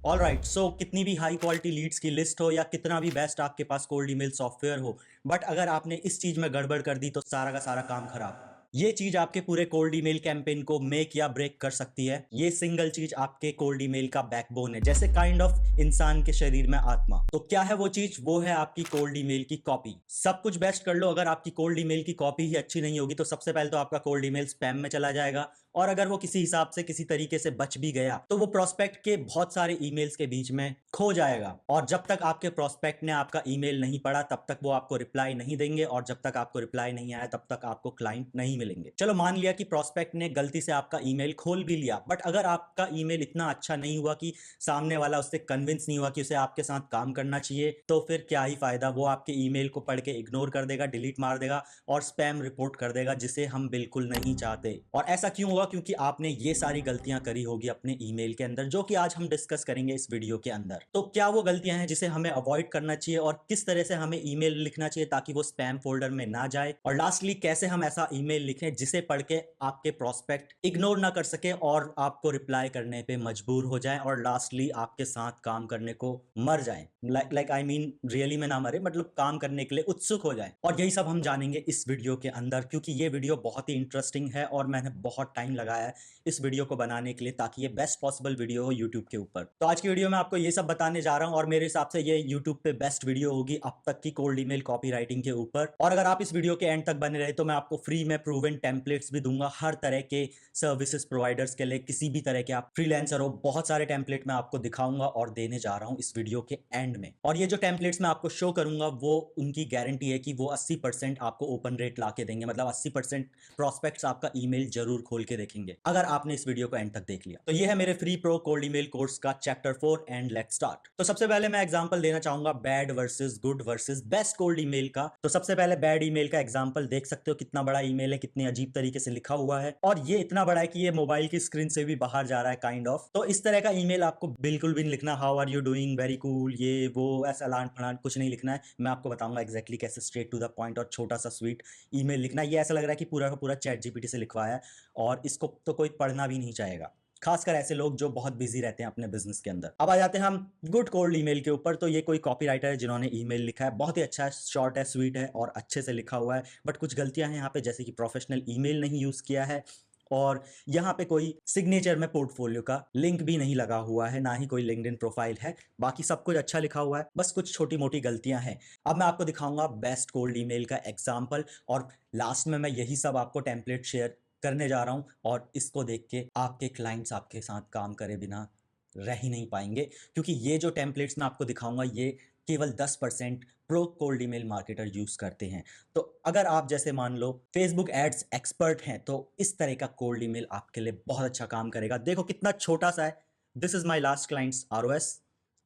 Alright, सो कितनी भी high quality Leeds की लिस्ट हो या कितना भी बेस्ट आपके पास कोल्ड ईमेल सॉफ्टवेयर हो, बट अगर आपने इस चीज में गड़बड़ कर दी तो सारा का सारा काम खराब। ये चीज आपके पूरे कोल्ड ईमेल कैंपेन को मेक या ब्रेक कर सकती है। ये सिंगल चीज आपके कोल्ड ईमेल का बैकबोन है, जैसे काइंड ऑफ इंसान के शरीर में आत्मा। तो क्या है वो चीज? वो है आपकी कोल्ड ईमेल की कॉपी। सब कुछ बेस्ट कर लो, अगर आपकी कोल्ड ईमेल की कॉपी ही अच्छी नहीं होगी तो सबसे पहले तो आपका कोल्ड ईमेल स्पैम में चला जाएगा, और अगर वो किसी हिसाब से किसी तरीके से बच भी गया तो वो प्रोस्पेक्ट के बहुत सारे ईमेल्स के बीच में खो जाएगा। और जब तक आपके प्रोस्पेक्ट ने आपका ईमेल नहीं पढ़ा तब तक वो आपको रिप्लाई नहीं देंगे, और जब तक आपको रिप्लाई नहीं आया तब तक आपको क्लाइंट नहीं मिलेंगे। चलो मान लिया कि प्रोस्पेक्ट ने गलती से आपका ईमेल खोल भी लिया, बट अगर आपका ईमेल इतना अच्छा नहीं हुआ कि सामने वाला उससे कन्विंस नहीं हुआ कि उसे आपके साथ काम करना चाहिए, तो फिर क्या ही फायदा। वो आपके ईमेल को पढ़ के इग्नोर कर देगा, डिलीट मार देगा और स्पैम रिपोर्ट कर देगा, जिसे हम बिल्कुल नहीं चाहते। और ऐसा क्यों होगा? क्योंकि आपने ये सारी गलतियां करी होगी अपने ईमेल के अंदर, जो कि आज हम डिस्कस करेंगे इस वीडियो के अंदर। तो क्या वो गलतियां हैं जिसे हमें अवॉइड करना चाहिए, और किस तरह से हमें ईमेल लिखना चाहिए ताकि वो स्पैम फोल्डर में ना जाए, और लास्टली कैसे हम ऐसा ईमेल लिखें जिसे पढ़ के आपके प्रोस्पेक्ट इग्नोर ना कर सके और आपको रिप्लाई करने पे मजबूर हो जाए, और लास्टली आपके साथ काम करने को मर जाए। लाइक आई मीन रियली में ना मरे, मतलब काम करने के लिए उत्सुक हो जाए। और यही सब हम जानेंगे इस वीडियो के अंदर, क्योंकि ये वीडियो बहुत ही इंटरेस्टिंग है और मैंने बहुत टाइम लगाया है इस वीडियो को बनाने के लिए, ताकि ये बेस्ट पॉसिबल वीडियो हो यूट्यूब के ऊपर। तो आज की वीडियो में आपको ये सब बताने जा रहा हूं, और मेरे हिसाब से ये यूट्यूब पे बेस्ट वीडियो होगी अब तक की कोल्ड ईमेल कॉपीराइटिंग के ऊपर। और अगर आप इस वीडियो के एंड तक बने रहे तो मैं आपको फ्री में प्रूवन टेम्पलेट्स भी दूंगा हर तरह के सर्विसेज प्रोवाइडर्स के लिए। किसी भी तरह के आप फ्रीलांसर हो, बहुत सारे टेम्पलेट मैं आपको दिखाऊंगा और देने जा रहा हूं इस वीडियो के एंड में। और ये जो टेम्पलेट्स मैं आपको शो करूंगा वो उनकी गारंटी है कि वो 80% आपको ओपन रेट ला के देंगे, मतलब 80% प्रोस्पेक्ट्स आपका ईमेल जरूर खोल के देखेंगे अगर आपने इस वीडियो को एंड तक देख लिया। तो ये है मेरे free pro cold email course का चैप्टर 4 एंड लेट्स स्टार्ट। तो सबसे पहले मैं एग्जांपल देना चाहूंगा bad versus good versus best cold email का। तो सबसे पहले बैड ईमेल का एग्जांपल देख सकते हो, कितना बड़ा ईमेल है, कितनी अजीब तरीके से लिखा हुआ है, और ये इतना बड़ा है कि ये मोबाइल की स्क्रीन से भी बाहर जा रहा है काइंड ऑफ। तो इस तरह का ईमेल आपको बिल्कुल भी नहीं लिखना। How are you doing, very cool, ये वो ऐसा लान फलान कुछ नहीं लिखना है। मैं आपको बताऊंगा एग्जैक्टली कैसे स्ट्रेट टू द पॉइंट और छोटा सा स्वीट ईमेल लिखना है। ये ऐसा लग रहा है कि पूरा का पूरा चैट जीपीटी से लिखवाया है, और इसको तो कोई पढ़ना भी नहीं चाहेगा, खासकर ऐसे लोग जो बहुत बिजी रहते हैं अपने बिजनेस के अंदर। अब आ जाते हैं हम गुड कोल्ड ईमेल के ऊपर। तो ये कोई कॉपीराइटर है जिन्होंने ईमेल लिखा है, बहुत ही अच्छा है, शॉर्ट है, स्वीट है और अच्छे से लिखा हुआ है, बट कुछ गलतियां हैं यहाँ पे, जैसे कि प्रोफेशनल ईमेल नहीं यूज किया है, और यहाँ पे कोई सिग्नेचर में पोर्टफोलियो का लिंक भी नहीं लगा हुआ है, ना ही कोई लिंक्डइन प्रोफाइल है। बाकी सब कुछ अच्छा लिखा हुआ है, बस कुछ छोटी मोटी गलतियां हैं। अब मैं आपको दिखाऊंगा बेस्ट कोल्ड ईमेल का एग्जाम्पल, और लास्ट में मैं यही सब आपको टेम्पलेट शेयर करने जा रहा हूं, और इसको देख के आपके क्लाइंट्स आपके साथ काम करे बिना रह ही नहीं पाएंगे, क्योंकि ये जो टेम्पलेट्स मैं आपको दिखाऊंगा ये केवल 10% pro cold email marketer use करते हैं। तो अगर आप जैसे मान लो फेसबुक एड्स एक्सपर्ट हैं तो इस तरह का कोल्ड ईमेल आपके लिए बहुत अच्छा काम करेगा। देखो कितना छोटा सा है। This is my last clients ROS.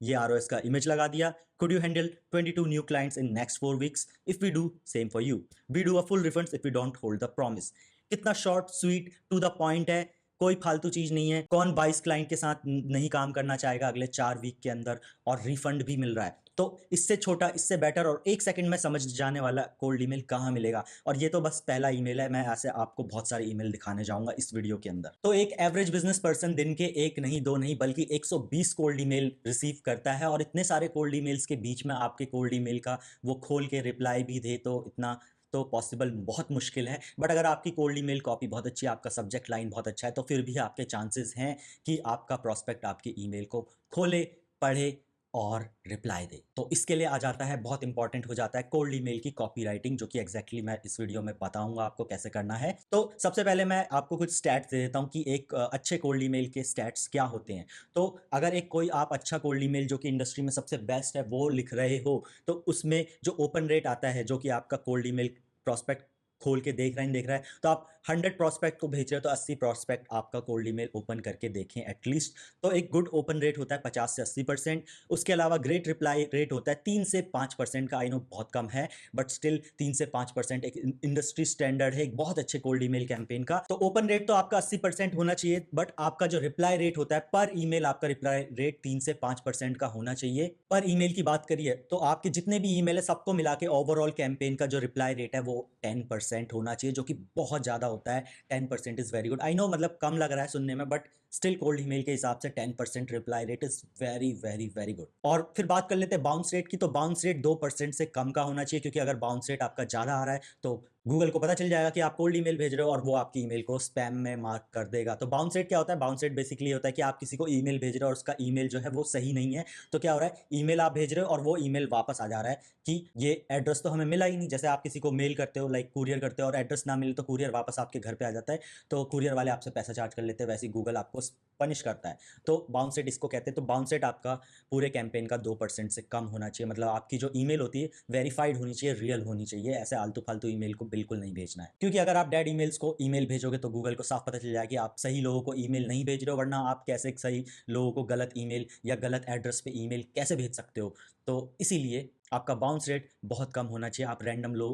ये आरओएस का इमेज लगा दिया। Could you handle 22 new clients in next 4 weeks? If we do same for you, we do a full refunds if we don't hold the promise. कितना short sweet to the point है, कोई फालतू चीज नहीं है। कौन 22 क्लाइंट के साथ नहीं काम करना चाहेगा अगले 4 वीक के अंदर, और रिफंड भी मिल रहा है। तो इससे छोटा, इससे बेटर और 1 सेकंड में समझ जाने वाला कोल्ड ईमेल कहां मिलेगा? और ये तो बस पहला ईमेल है, मैं ऐसे आपको बहुत सारे ईमेल दिखाने जाऊंगा इस वीडियो के अंदर। तो एक एवरेज बिजनेस पर्सन दिन के एक नहीं, दो नहीं, बल्कि 120 कोल्ड ईमेल रिसीव करता है, और इतने सारे कोल्ड ईमेल्स के बीच में आपके कोल्ड ईमेल का वो खोल के रिप्लाई भी दे, तो इतना तो पॉसिबल बहुत मुश्किल है। बट अगर आपकी कोल्ड ईमेल कॉपी बहुत अच्छी है, आपका सब्जेक्ट लाइन बहुत अच्छा है, तो फिर भी आपके चांसेस हैं कि आपका प्रोस्पेक्ट आपकी ईमेल को खोले, पढ़े और रिप्लाई दे। तो इसके लिए आ जाता है, बहुत इंपॉर्टेंट हो जाता है कोल्ड ईमेल की कॉपीराइटिंग, जो कि एग्जैक्टली मैं इस वीडियो में बताऊंगा आपको कैसे करना है। तो सबसे पहले मैं आपको कुछ स्टैट्स दे देता हूं कि एक अच्छे कोल्ड ईमेल के स्टैट्स क्या होते हैं। तो अगर एक कोई आप अच्छा कोल्ड ईमेल जो कि इंडस्ट्री में सबसे बेस्ट है वो लिख रहे हो, तो उसमें जो ओपन रेट आता है, जो कि आपका कोल्ड ईमेल प्रोस्पेक्ट खोल के देख रहा है, देख रहा है, तो आप 100 प्रोस्पेक्ट को भेज रहे हो तो 80 प्रोस्पेक्ट आपका कोल्ड ईमेल ओपन करके देखें एटलीस्ट। तो एक गुड ओपन रेट होता है 50 से 80%। उसके अलावा ग्रेट रिप्लाई रेट होता है 3 से 5% का। आई नो बहुत कम है, बट स्टिल 3 से 5% एक इंडस्ट्री स्टैंडर्ड है एक बहुत अच्छे कोल्ड ईमेल कैंपेन का। तो ओपन रेट तो आपका 80% होना चाहिए, बट आपका जो रिप्लाई रेट होता है पर ईमेल, आपका रिप्लाई रेट 3 से 5% का होना चाहिए। पर ईमेल की बात करिए तो आपके जितने भी ईमेल है सबको मिला के ओवरऑल कैंपेन का जो रिप्लाई रेट है वो 10% होना चाहिए, जो कि बहुत ज्यादा होता है 10% is very good. I know मतलब कम लग रहा है सुनने में, बट स्टिल कोल्ड ईमेल के हिसाब से 10% reply rate is very very very good. और फिर बात कर लेते हैं बाउंस रेट की। तो बाउंस रेट 2% से कम का होना चाहिए, क्योंकि अगर बाउंस रेट आपका ज़्यादा आ रहा है तो गूगल को पता चल जाएगा कि आप कोल्ड ईमेल भेज रहे हो और वो आपकी ईमेल को स्पैम में मार्क कर देगा। तो बाउंस रेट क्या होता है? बाउंस रेट बेसिकली होता है कि आप किसी को ईमेल भेज रहे हो और उसका ईमेल जो है वो सही नहीं है। तो क्या हो रहा है, ईमेल आप भेज रहे हो और वो ईमेल वापस आ जा रहा है कि ये एड्रेस तो हमें मिला ही नहीं। जैसे आप किसी को मेल करते हो, लाइक कुरियर करते हो, और एड्रेस ना मिले तो कुरियर वापस आपके घर पे आ जाता है, तो कुरियर वाले आपसे पैसा चार्ज कर लेते हैं, वैसे ही गूगल आपको पनिश करता है। तो बाउंस रेट इसको कहते हैं। तो बाउंस रेट आपका पूरे कैंपेन का 2% से कम होना चाहिए। मतलब आपकी जो ईमेल होती है वेरीफाइड होनी चाहिए, रियल होनी चाहिए। ऐसे आलतू फालतू ईमेल को बिल्कुल नहीं भेजना है, क्योंकि अगर आप डेड ईमेल्स को ईमेल भेजोगे तो गूगल को साफ पता चल जाएगा कि आप सही लोगों को ईमेल नहीं भेज रहे हो। वरना आप कैसे सही लोगों को गलत ईमेल या गलत एड्रेस पे ईमेल कैसे भेज सकते हो? तो इसीलिए आपका बाउंस रेट बहुत कम होना चाहिए।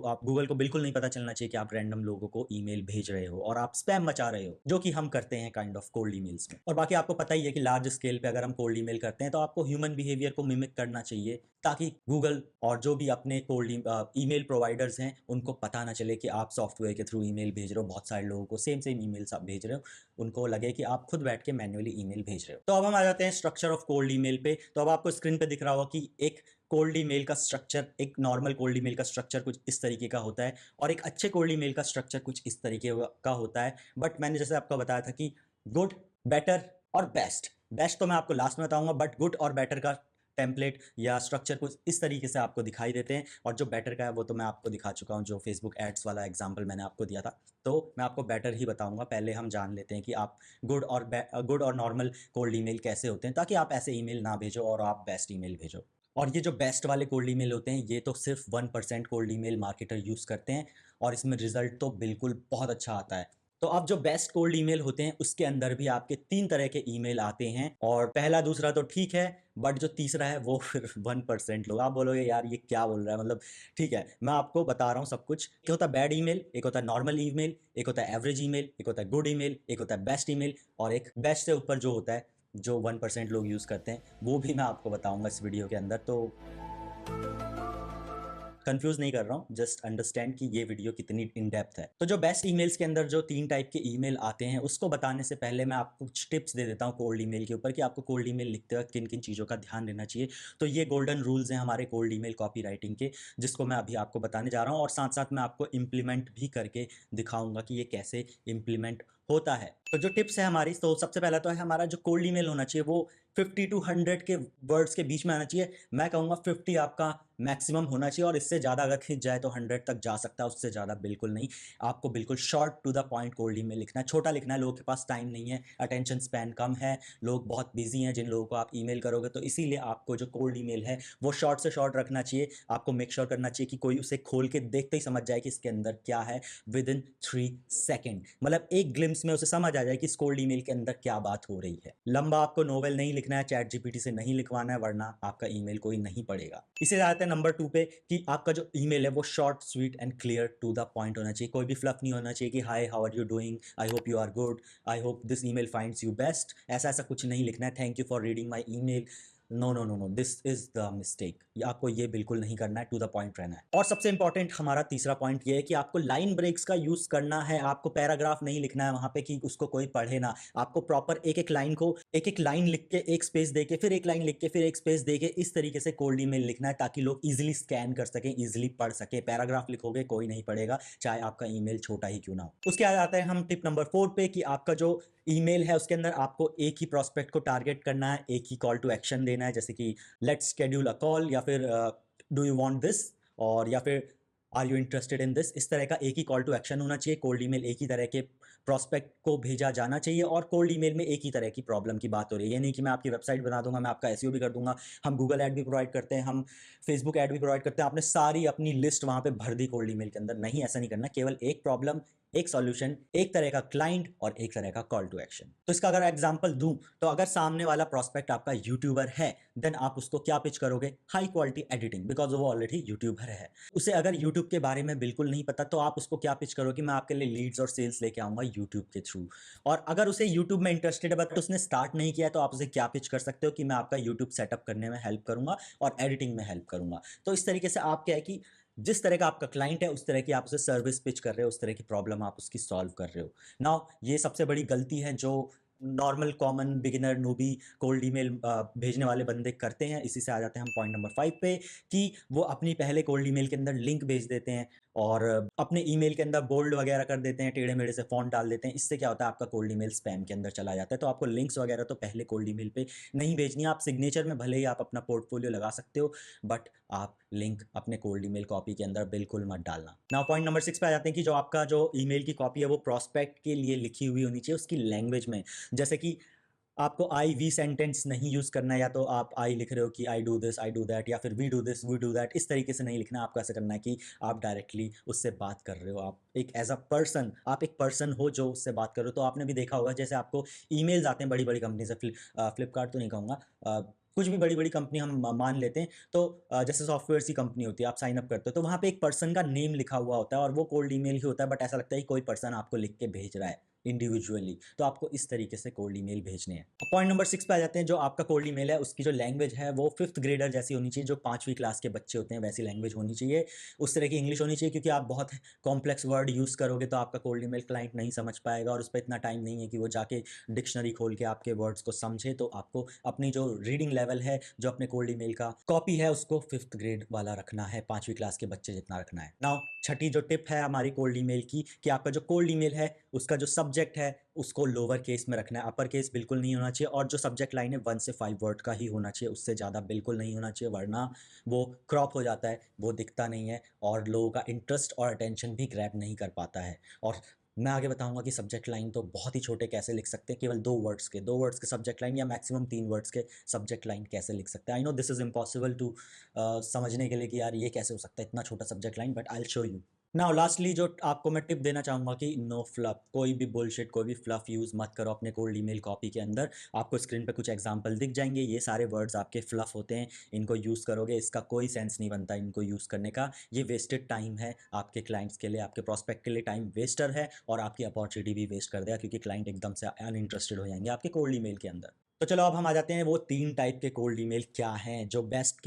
आप गूगल को बिल्कुल नहीं पता चलना चाहिए कि आप रैंडम लोगों को ईमेल भेज रहे हो और आप स्पैम मचा रहे हो, जो कि हम करते हैं काइंड ऑफ कोल्ड ईमेल्स में। और बाकी आपको पता ही है कि लार्ज स्केल पे अगर हम कोल्ड ईमेल करते हैं तो आपको ह्यूमन बिहेवियर को मिमिक करना चाहिए, ताकि गूगल और जो भी अपने कोल्ड ईमेल प्रोवाइडर्स हैं उनको पता ना चले कि आप सॉफ्टवेयर के थ्रू ईमेल भेज रहे हो। बहुत सारे लोगों को सेम सेम ईमेल्स आप भेज रहे हो, उनको लगे कि आप खुद बैठ के मैन्युअली ईमेल भेज रहे हो। तो अब हम आ जाते हैं स्ट्रक्चर ऑफ कोल्ड ईमेल पे। तो अब आपको स्क्रीन पे दिख रहा होगा कि एक कोल्ड ईमेल का स्ट्रक्चर, एक नॉर्मल कोल्ड ईमेल का स्ट्रक्चर कुछ इस तरीके का होता है, और एक अच्छे कोल्ड ईमेल का स्ट्रक्चर कुछ इस तरीके का होता है। बट मैंने जैसे आपको बताया था कि गुड, बेटर और बेस्ट। बेस्ट तो मैं आपको लास्ट में बताऊंगा, बट गुड और बेटर का टेम्पलेट या स्ट्रक्चर कुछ इस तरीके से आपको दिखाई देते हैं। और जो बेटर का है वो तो मैं आपको दिखा चुका हूँ, जो फेसबुक एड्स वाला एग्जाम्पल मैंने आपको दिया था। तो मैं आपको बेटर ही बताऊंगा। पहले हम जान लेते हैं कि आप गुड और नॉर्मल कोल्ड ईमेल कैसे होते हैं, ताकि आप ऐसे ईमेल ना भेजो और आप बेस्ट ईमेल भेजो। और ये जो बेस्ट वाले कोल्ड ईमेल होते हैं, ये तो सिर्फ 1% कोल्ड ईमेल मार्केटर यूज़ करते हैं, और इसमें रिजल्ट तो बिल्कुल बहुत अच्छा आता है। तो अब जो बेस्ट कोल्ड ईमेल होते हैं उसके अंदर भी आपके 3 तरह के ईमेल आते हैं, और पहला दूसरा तो ठीक है, बट जो तीसरा है वो फिर 1% लोग। आप बोलोगे यार ये क्या बोल रहा है, मतलब ठीक है मैं आपको बता रहा हूँ सब कुछ। एक होता है बैड ईमेल, एक होता है नॉर्मल ईमेल, एक होता है एवरेज ईमेल, एक होता है गुड ईमेल, एक होता है बेस्ट ईमेल, और एक बेस्ट से ऊपर जो होता है, जो 1% लोग यूज़ करते हैं, वो भी मैं आपको बताऊंगा इस वीडियो के अंदर। तो कंफ्यूज नहीं कर रहा हूँ, जस्ट अंडरस्टैंड कि ये वीडियो कितनी इन डेप्थ है। तो जो बेस्ट ईमेल्स के अंदर जो 3 टाइप के ईमेल आते हैं, उसको बताने से पहले मैं आपको कुछ टिप्स दे देता हूँ कोल्ड ईमेल के ऊपर, कि आपको कोल्ड ईमेल लिखते वक्त किन किन चीज़ों का ध्यान देना चाहिए। तो ये गोल्डन रूल्स हैं हमारे कोल्ड ईमेल कॉपी राइटिंग के, जिसको मैं अभी आपको बताने जा रहा हूँ, और साथ साथ मैं आपको इम्प्लीमेंट भी करके दिखाऊंगा कि ये कैसे इम्प्लीमेंट होता है। तो जो टिप्स है हमारी, तो सबसे पहला तो है हमारा जो कोल्ड ईमेल होना चाहिए वो 50 to 100 के वर्ड्स के बीच में आना चाहिए। मैं कहूँगा 50 आपका मैक्सिमम होना चाहिए, और इससे ज़्यादा अगर खिंच जाए तो 100 तक जा सकता है, उससे ज़्यादा बिल्कुल नहीं। आपको बिल्कुल short to the point cold email लिखना है, छोटा लिखना है। लोगों के पास टाइम नहीं है, अटेंशन स्पैन कम है, लोग बहुत बिजी हैं जिन लोगों को आप ईमेल करोगे, तो इसीलिए आपको जो कोल्ड ईमेल है वो शॉर्ट से शॉर्ट रखना चाहिए। आपको मेक श्योर करना चाहिए कि कोई उसे खोल के देखते ही समझ जाए कि इसके अंदर क्या है, विद इन 3 सेकेंड। मतलब एक ग्लिम्स में उसे समझ आ जाए कि इस कोल्ड ईमेल के अंदर क्या बात हो रही है। लंबा आपको नोवेल नहीं लिखना है, चैट जीपीटी से नहीं लिखवाना है, वरना आपका ईमेल कोई नहीं पढ़ेगा। इसे जाते हैं नंबर 2 पे, कि आपका जो ईमेल है वो short, sweet and clear to the point होना चाहिए। कोई भी फ्लफ नहीं होना चाहिए कि hi how are you doing, I hope you are good, I hope this email finds you best. ऐसा ऐसा कुछ नहीं लिखना है, thank you for reading my email. No no no no, this is the mistake. आपको ये बिल्कुल नहीं करना है, टू द पॉइंट रहना है। और सबसे इंपॉर्टेंट हमारा तीसरा पॉइंट ये है कि आपको लाइन ब्रेक्स का यूज करना है। आपको पैराग्राफ नहीं लिखना है वहां पे कि उसको कोई पढ़े ना। आपको प्रॉपर एक एक लाइन को, एक एक लाइन लिख के एक स्पेस दे के, फिर एक लाइन लिख के, फिर एक स्पेस दे के, इस तरीके से कोल्ड ईमेल लिखना है, ताकि लोग इजीली स्कैन कर सकें, इजीली पढ़ सके। पैराग्राफ लिखोगे कोई नहीं पढ़ेगा, चाहे आपका ईमेल छोटा ही क्यों ना हो। उसके बाद आते हैं हम टिप नंबर 4 पे, कि आपका जो ईमेल है उसके अंदर आपको एक ही प्रोस्पेक्ट को टारगेट करना है, एक ही कॉल टू एक्शन देना है, जैसे कि लेट्स शेड्यूल अ कॉल, या फिर डू यू वांट दिस, और या फिर are you interested in this. इस तरह का एक ही कॉल टू एक्शन होना चाहिए। कोल्ड ईमेल एक ही तरह के प्रोस्पेक्ट को भेजा जाना चाहिए, और कोल्ड ईमेल में एक ही तरह की प्रॉब्लम की बात हो रही है। ये नहीं कि मैं आपकी वेबसाइट बना दूंगा, मैं आपका एसईओ भी कर दूंगा, हम गूगल ऐड भी प्रोवाइड करते हैं, हम फेसबुक ऐड भी प्रोवाइड करते हैं, आपने सारी अपनी लिस्ट वहां पे भर दी कोल्ड ईमेल के अंदर। नहीं, ऐसा नहीं करना। केवल एक प्रॉब्लम, एक सॉल्यूशन, एक तरह का क्लाइंट और एक तरह का कॉल टू एक्शन। तो इसका अगर एग्जांपल दूं, तो अगर सामने वाला प्रोस्पेक्ट आपका यूट्यूबर है, देन आप उसको क्या पिच करोगे? हाई क्वालिटी एडिटिंग, बिकॉज वो ऑलरेडी यूट्यूबर है। उसे अगर यूट्यूब के बारे में बिल्कुल नहीं पता, तो आप उसको क्या पिच करोगे? मैं आपके लिए लीड्स और सेल्स लेके आऊंगा यूट्यूब के थ्रू। और अगर उसे यूट्यूब में इंटरेस्टेड है बट उसने स्टार्ट नहीं किया है, तो आप उसे क्या पिच कर सकते हो कि मैं आपका यूट्यूब सेटअप करने में हेल्प करूंगा और एडिटिंग में हेल्प करूंगा। तो इस तरीके से आप क्या है कि जिस तरह का आपका क्लाइंट है उस तरह की आप उसे सर्विस पिच कर रहे हो, उस तरह की प्रॉब्लम आप उसकी सॉल्व कर रहे हो। नाउ ये सबसे बड़ी गलती है जो normal common beginner noobie cold email भेजने वाले बंदे करते हैं। इसी से आ जाते हैं हम पॉइंट नंबर 5 पे कि वो अपनी पहले कोल्ड ईमेल के अंदर लिंक भेज देते हैं और अपने ईमेल के अंदर बोल्ड वगैरह कर देते हैं, टेढ़े मेढ़े से फॉन्ट डाल देते हैं। इससे क्या होता है, आपका कोल्ड ईमेल स्पैम के अंदर चला जाता है। तो आपको लिंक्स वगैरह तो पहले कोल्ड ईमेल पे नहीं भेजनी है। आप सिग्नेचर में भले ही आप अपना पोर्टफोलियो लगा सकते हो, बट आप लिंक अपने कोल्ड ईमेल कॉपी के अंदर बिल्कुल मत डालना। नाउ पॉइंट नंबर 6 पे आ जाते हैं कि जो आपका जो ईमेल की कॉपी है वो प्रोस्पेक्ट के लिए लिखी हुई होनी चाहिए उसकी लैंग्वेज में। जैसे कि आपको आई वी सेंटेंस नहीं यूज़ करना है, या तो आप आई लिख रहे हो कि I do this I do that, या फिर we do this we do that, इस तरीके से नहीं लिखना। आपको ऐसा करना है कि आप डायरेक्टली उससे बात कर रहे हो, आप एक एज अ पर्सन, आप एक पर्सन हो जो उससे बात कर रहे हो। तो आपने भी देखा होगा जैसे आपको ईमेल्स आते हैं बड़ी बड़ी कंपनी से, फ्लिपकार्ट तो नहीं कहूँगा, कुछ भी बड़ी बड़ी कंपनी हम मान लेते हैं। तो जैसे सॉफ्टवेयर की कंपनी होती है, आप साइन अप करते हो तो वहाँ पे एक पर्सन का नेम लिखा हुआ होता है और वो कोल्ड ईमेल ही होता है, बट ऐसा लगता है कि कोई पर्सन आपको लिख के भेज रहा है इंडिविजुअली। तो आपको इस तरीके से कोल्ड ईमेल भेजने हैं। पॉइंट नंबर 6 पे आ जाते हैं, जो आपका कोल्ड ईमेल है उसकी जो लैंग्वेज है वो 5th ग्रेडर जैसी होनी चाहिए, जो 5वीं क्लास के बच्चे होते हैं वैसी लैंग्वेज होनी चाहिए। उस तरह की इंग्लिश होनी चाहिए, क्योंकि आप बहुत कॉम्प्लेक्स वर्ड यूज़ करोगे तो आपका कोल्ड ईमेल क्लाइंट नहीं समझ पाएगा और उस पर इतना टाइम नहीं है कि वो जाके डिक्शनरी खोल के आपके वर्ड्स को समझे। तो आपको अपनी जो रीडिंग लेवल है, जो अपने कोल्ड ईमेल का कॉपी है, उसको 5th ग्रेड वाला रखना है, 5वीं क्लास के बच्चे जितना रखना है। नाउ छठी जो टिप है हमारी कोल्ड ईमेल की, कि आपका जो कोल्ड ईमेल है उसका जो सब्जेक्ट है उसको लोअर केस में रखना है, अपर केस बिल्कुल नहीं होना चाहिए। और जो सब्जेक्ट लाइन है 1 से 5 वर्ड का ही होना चाहिए, उससे ज़्यादा बिल्कुल नहीं होना चाहिए, वरना वो क्रॉप हो जाता है, वो दिखता नहीं है और लोगों का इंटरेस्ट और अटेंशन भी ग्रैब नहीं कर पाता है। और मैं आगे बताऊंगा कि सब्जेक्ट लाइन तो बहुत ही छोटे कैसे लिख सकते हैं, केवल 2 वर्ड्स के सब्जेक्ट लाइन, या मैक्सिमम 3 वर्ड्स के सब्जेक्ट लाइन कैसे लिख सकते हैं। I know this is impossible to समझने के लिए कि यार ये कैसे हो सकता है इतना छोटा subject line, but I will show you. Now lastly जो आपको मैं टिप देना चाहूँगा कि नो फ्लफ, कोई भी बुलशिट, कोई भी फ्लफ यूज़ मत करो अपने कोल्ड ईमेल कॉपी के अंदर। आपको स्क्रीन पे कुछ एग्जांपल दिख जाएंगे, ये सारे वर्ड्स आपके फ्लफ होते हैं, इनको यूज़ करोगे इसका कोई सेंस नहीं बनता इनको यूज़ करने का। ये वेस्टेड टाइम है आपके क्लाइंट्स के लिए, आपके प्रॉस्पेक्ट के लिए टाइम वेस्टर है, और आपकी अपॉर्चुनिटी भी वेस्ट कर देगा, क्योंकि क्लाइंट एकदम से अनइंटरेस्टेड हो जाएंगे आपके कोल्ड ईमेल के अंदर। तो चलो अब हम आ जाते हैं वो 3 टाइप के कोल्ड ईमेल क्या हैं जो बेस्ट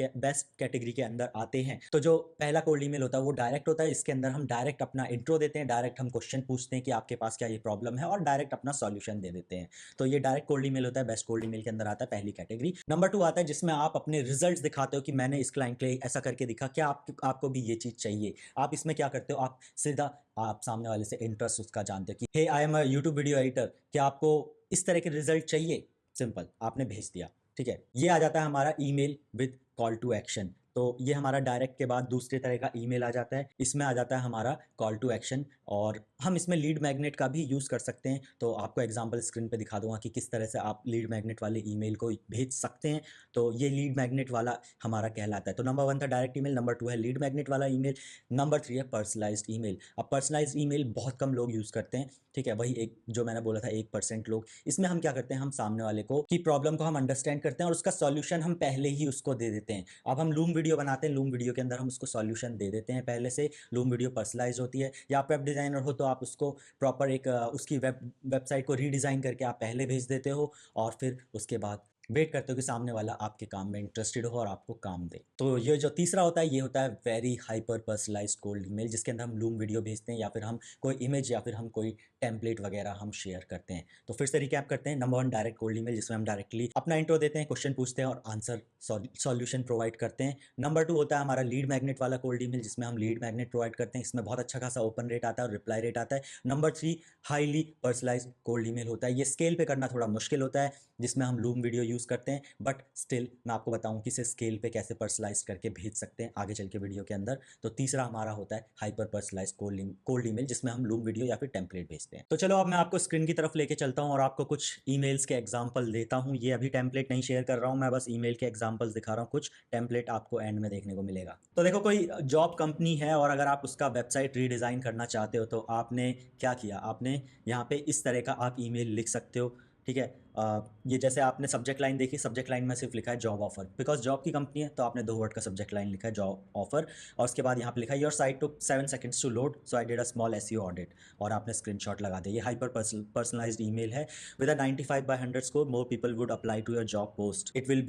कैटेगरी के अंदर आते हैं। तो जो पहला कोल्ड ईमेल होता है वो डायरेक्ट होता है, इसके अंदर हम डायरेक्ट अपना इंट्रो देते हैं, डायरेक्ट हम क्वेश्चन पूछते हैं कि आपके पास क्या ये प्रॉब्लम है, और डायरेक्ट अपना सॉल्यूशन दे देते हैं। तो ये डायरेक्ट कोल्ड ईमेल होता है, बेस्ट कोल्ड ईमेल के अंदर आता है, पहली कैटेगरी। नंबर 2 आता है जिसमें आप अपने रिजल्ट दिखाते हो कि मैंने इस क्लाइंट के लिए ऐसा करके दिखा, क्या आपको भी ये चीज़ चाहिए। आप इसमें क्या करते हो, आप सीधा आप सामने वाले से इंटरेस्ट उसका जानते हो कि hey I am a YouTube video editor, क्या आपको इस तरह के रिजल्ट चाहिए। सिंपल, आपने भेज दिया, ठीक है। ये आ जाता है हमारा email with call to action. तो ये हमारा डायरेक्ट के बाद दूसरे तरह का ईमेल आ जाता है, इसमें आ जाता है हमारा कॉल टू एक्शन, और हम इसमें लीड मैग्नेट का भी यूज़ कर सकते हैं। तो आपको एग्जांपल स्क्रीन पे दिखा दूंगा कि किस तरह से आप लीड मैग्नेट वाले ईमेल को भेज सकते हैं। तो ये लीड मैग्नेट वाला हमारा कहलाता है। तो नंबर 1 था डायरेक्ट ईमेल, नंबर 2 है लीड मैग्नेट वाला ईमेल, नंबर 3 है पर्सनलाइज्ड ईमेल। अब पर्सनलाइज्ड ईमेल बहुत कम लोग यूज़ करते हैं, ठीक है, वही एक जो मैंने बोला था 1% लोग। इसमें हम क्या करते हैं, हम सामने वाले को की प्रॉब्लम को हम अंडरस्टैंड करते हैं और उसका सॉल्यूशन हम पहले ही उसको दे देते हैं। अब हम लूम वीडियो बनाते हैं, लूम वीडियो के अंदर हम उसको सॉल्यूशन दे देते हैं पहले से। लूम वीडियो पर्सनलाइज होती है, या आप वेब डिज़ाइनर हो तो आप उसको प्रॉपर एक उसकी वेबसाइट को रीडिज़ाइन करके आप पहले भेज देते हो, और फिर उसके बाद वेट करते हो कि सामने वाला आपके काम में इंटरेस्टेड हो और आपको काम दे। तो ये जो तीसरा होता है ये होता है very hyper personalised cold email, जिसके अंदर हम लूम वीडियो भेजते हैं, या फिर हम कोई इमेज, या फिर हम कोई टेम्पलेट वगैरह हम शेयर करते हैं। तो फिर से रिकैप करते हैं। नंबर 1 डायरेक्ट कोल्ड ईमेल, जिसमें हम डायरेक्टली अपना इंट्रो देते हैं, क्वेश्चन पूछते हैं और आंसर सॉल्यूशन प्रोवाइड करते हैं। नंबर 2 होता है हमारा लीड मैग्नेट वाला कोल्ड ईमेल, जिसमें हम लीड मैग्नेट प्रोवाइड करते हैं, इसमें बहुत अच्छा खासा ओपन रेट आता है और रिप्लाई रेट आता है। Number 3 highly personalised cold email होता है, ये स्केल पे करना थोड़ा मुश्किल होता है, जिसमें हम लूम वीडियो यूज़ करते हैं, बट स्टिल मैं आपको बताऊं कि इसे स्केल पे कैसे पर्सनलाइज करके भेज सकते हैं आगे चल के वीडियो के अंदर। तो तीसरा हमारा होता है हाइपर पर्सनलाइज कोल्ड ईमेल, जिसमें हम लूम वीडियो या फिर टेम्पलेट भेजते हैं। तो चलो अब मैं आपको स्क्रीन की तरफ लेके चलता हूं और आपको कुछ ईमेल्स के एग्जांपल देता हूं। ये अभी टेम्पलेट नहीं शेयर कर रहा हूं, मैं बस ईमेल के एग्जांपल्स दिखा रहा हूं, कुछ टेम्पलेट आपको एंड में देखने को मिलेगा। तो देखो, कोई जॉब कंपनी है और अगर आप उसका वेबसाइट रीडिज़ाइन करना चाहते हो तो आपने क्या किया, आपने यहाँ पे इस तरह का आप ईमेल लिख सकते हो, ठीक है। ये जैसे आपने सब्जेक्ट लाइन देखी, सब्जेक्ट लाइन में सिर्फ लिखा है जॉब ऑफर, बिकॉज जॉब की कंपनी है तो आपने 2 वर्ड का सब्जेक्ट लाइन लिखा है जॉब ऑफर, और उसके बाद यहाँ पे लिखा है your site took 7 seconds to load so I did a small SEO audit, और आपने स्क्रीनशॉट लगा दिया। ये हाइपर पर्सनलाइज्ड ईमेल है with a 95/100 score, more people would apply to your job post, it will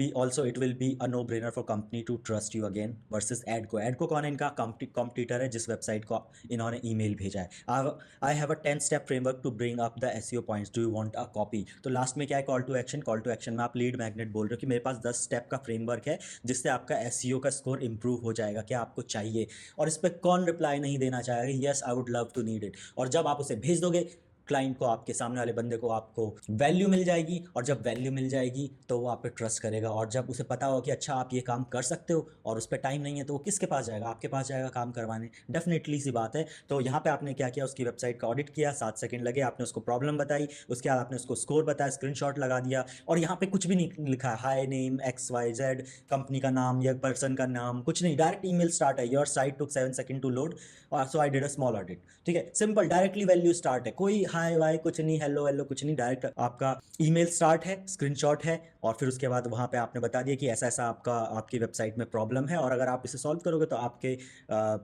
be a no brainer for company to trust you again versus एड को कौन है, इनका कॉम्पिटिटर है जिस वेबसाइट को इन्होंने ईमेल भेजा है। I have a 10 step framework to bring up the SEO points, do you want a copy. तो लास्ट में क्या है, call to action. Call to action में आप लीड मैग्नेट बोल रहे हो कि मेरे पास 10 स्टेप का फ्रेमवर्क है जिससे आपका एसईओ का स्कोर इंप्रूव हो जाएगा, क्या आपको चाहिए। और इस पर कौन रिप्लाई नहीं देना चाहेगा, yes I would love to need it. और जब आप उसे भेज दोगे क्लाइंट को, आपके सामने वाले बंदे को, आपको वैल्यू मिल जाएगी, और जब वैल्यू मिल जाएगी तो वो आप पे ट्रस्ट करेगा, और जब उसे पता हो कि अच्छा आप ये काम कर सकते हो और उस पर टाइम नहीं है तो वो किसके पास जाएगा, आपके पास जाएगा काम करवाने। डेफिनेटली सी बात है। तो यहाँ पे आपने क्या किया, उसकी वेबसाइट का ऑडिट किया, 7 सेकंड लगे, आपने उसको प्रॉब्लम बताई, उसके बाद आपने उसको स्कोर बताया, स्क्रीनशॉट लगा दिया, और यहाँ पे कुछ भी नहीं लिखा है हाई नेम XYZ, कंपनी का नाम या पर्सन का नाम, कुछ नहीं, डायरेक्ट ईमेल स्टार्ट है your site took 7 second to load so I did a small audit. ठीक है, सिंपल, डायरेक्टली वैल्यू स्टार्ट है, कोई हाई वाई कुछ नहीं, हेलो हेलो कुछ नहीं, डायरेक्ट आपका ईमेल स्टार्ट है, स्क्रीनशॉट है, और फिर उसके बाद वहाँ पे आपने बता दिया कि ऐसा ऐसा आपकी वेबसाइट में प्रॉब्लम है, और अगर आप इसे सॉल्व करोगे तो आपके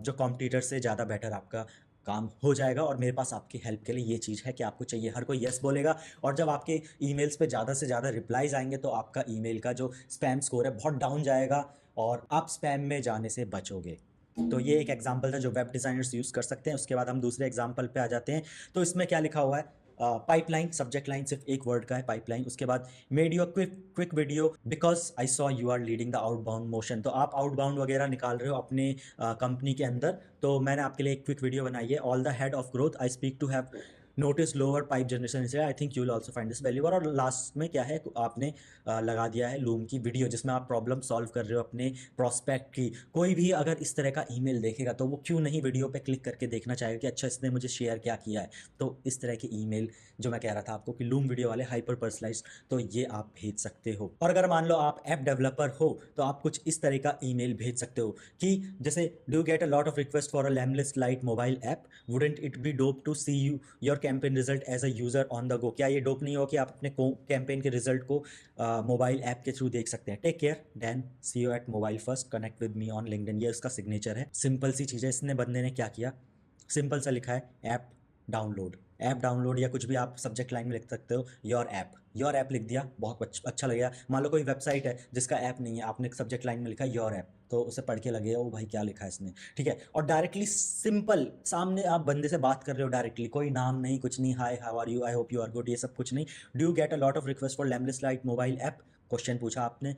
जो कॉम्पिटिटर से ज़्यादा बेटर आपका काम हो जाएगा, और मेरे पास आपकी हेल्प के लिए ये चीज़ है कि आपको चाहिए। हर कोई यस बोलेगा, और जब आपके ईमेल्स पे ज़्यादा से ज़्यादा रिप्लाईज आएंगे तो आपका ईमेल का जो स्पैम स्कोर है बहुत डाउन जाएगा, और आप स्पैम में जाने से बचोगे। तो ये एक एग्जांपल था जो वेब डिज़ाइनर्स यूज़ कर सकते हैं। उसके बाद हम दूसरे एग्जांपल पे आ जाते हैं। तो इसमें क्या लिखा हुआ है, पाइपलाइन, सब्जेक्ट लाइन सिर्फ एक वर्ड का है पाइपलाइन। उसके बाद made your quick video because I saw you are leading the outbound motion. तो आप आउटबाउंड वगैरह निकाल रहे हो अपने कंपनी के अंदर, तो मैंने आपके लिए एक क्विक वीडियो बनाई है। All the head of growth I speak to have notice lower pipe generation से, I think you will also find this valuable. और लास्ट में क्या है, आपने लगा दिया है लूम की वीडियो जिसमें आप प्रॉब्लम सॉल्व कर रहे हो अपने प्रोस्पेक्ट की। कोई भी अगर इस तरह का ईमेल देखेगा तो वो क्यों नहीं वीडियो पे क्लिक करके देखना चाहेगा कि अच्छा इसने मुझे शेयर क्या किया है। तो इस तरह के ईमेल जो मैं कह रहा था आपको कि लूम वीडियो वाले हाइपर पर्सनलाइज्ड, तो ये आप भेज सकते हो। और अगर मान लो आप ऐप डेवलपर हो तो आप कुछ इस तरह का ईमेल भेज सकते हो कि जैसे do get a lot of request for a lameless light mobile app, wouldn't it be dope to see you your campaign result as a user on the go. क्या ये डोप नहीं हो कि आप अपने कैंपेन के रिजल्ट को mobile app के थ्रू देख सकते हैं। Take care Dan, see you at mobile first, connect with me on LinkedIn. ये उसका सिग्नेचर है। सिंपल सी चीज़ है। इसने बंदे ने क्या किया, सिंपल सा लिखा है ऐप डाउनलोड। ऐप डाउनलोड या कुछ भी आप सब्जेक्ट लाइन में लिख सकते हो, योर ऐप लिख दिया, बहुत अच्छा लगेगा। मान लो कोई वेबसाइट है जिसका ऐप नहीं है, आपने सब्जेक्ट लाइन में लिखा योर ऐप, तो उसे पढ़ के लगेगा ओ भाई क्या लिखा है इसने। ठीक है, और डायरेक्टली सिंपल सामने आप बंदे से बात कर रहे हो डायरेक्टली, कोई नाम नहीं कुछ नहीं, hi how are you, I hope you are good, ये सब कुछ नहीं। Do you get a lot of request for lameless light mobile app, question पूछा आपने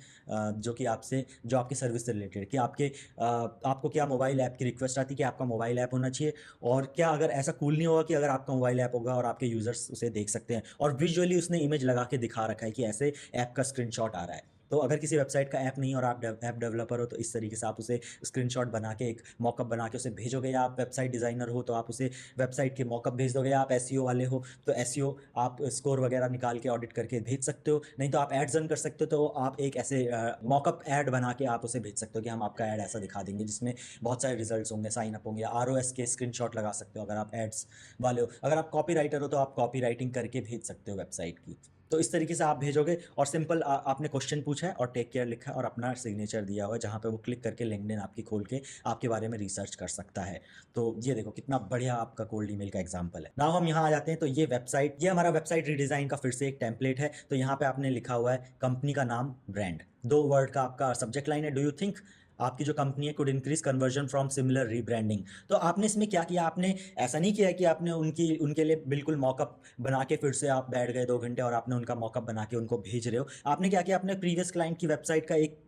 जो कि आपसे, जो आपकी सर्विस से रिलेटेड, कि आपको क्या मोबाइल ऐप की रिक्वेस्ट आती है कि आपका मोबाइल ऐप होना चाहिए, और क्या अगर ऐसा कूल नहीं होगा कि अगर आपका मोबाइल ऐप होगा और आपके यूजर्स उसे देख सकते हैं, और विजुअली उसने इमेज लगा के दिखा रखा है कि ऐसे ऐप का स्क्रीनशॉट आ रहा है। तो अगर किसी वेबसाइट का ऐप नहीं और आप ऐप डेवलपर हो तो इस तरीके से आप उसे स्क्रीनशॉट बना के, एक मॉकअप बना के उसे भेजोगे, या आप वेबसाइट डिज़ाइनर हो तो आप उसे वेबसाइट के मॉकअप भेज दोगे, या आप एसईओ वाले हो तो एसईओ आप स्कोर वगैरह निकाल के ऑडिट करके भेज सकते हो। नहीं तो आप एड्स रन कर सकते हो, तो आप एक ऐसे मॉकअप ऐड बना के आप उसे भेज सकते हो कि हम आपका ऐड ऐसा दिखा देंगे जिसमें बहुत सारे रिजल्ट्स होंगे, साइन अप होंगे, आरओएस के स्क्रीनशॉट लगा सकते हो अगर आप एड्स वाले हो। अगर आप कॉपी राइटर हो तो आप कॉपी राइटिंग करके भेज सकते हो वेबसाइट की। तो इस तरीके से आप भेजोगे, और सिंपल आपने क्वेश्चन पूछा है और टेक केयर लिखा है और अपना सिग्नेचर दिया हुआ है, जहाँ पे वो क्लिक करके लिंक्डइन आपकी खोल के आपके बारे में रिसर्च कर सकता है। तो ये देखो कितना बढ़िया आपका कोल्ड ईमेल का एग्जांपल है। नाउ हम यहाँ आ जाते हैं। तो ये हमारा वेबसाइट रीडिज़ाइन का फिर से एक टेम्पलेट है। तो यहाँ पे आपने लिखा हुआ है कंपनी का नाम, ब्रांड, 2 वर्ड का आपका सब्जेक्ट लाइन है, डू यू थिंक आपकी जो कंपनी है could increase conversion from similar rebranding. तो आपने इसमें क्या किया, आपने ऐसा नहीं किया कि आपने उनके लिए बिल्कुल मॉकअप बना के फिर से आप बैठ गए 2 घंटे और आपने उनका मॉकअप बना के उनको भेज रहे हो। आपने क्या किया, आपने प्रीवियस क्लाइंट की वेबसाइट का एक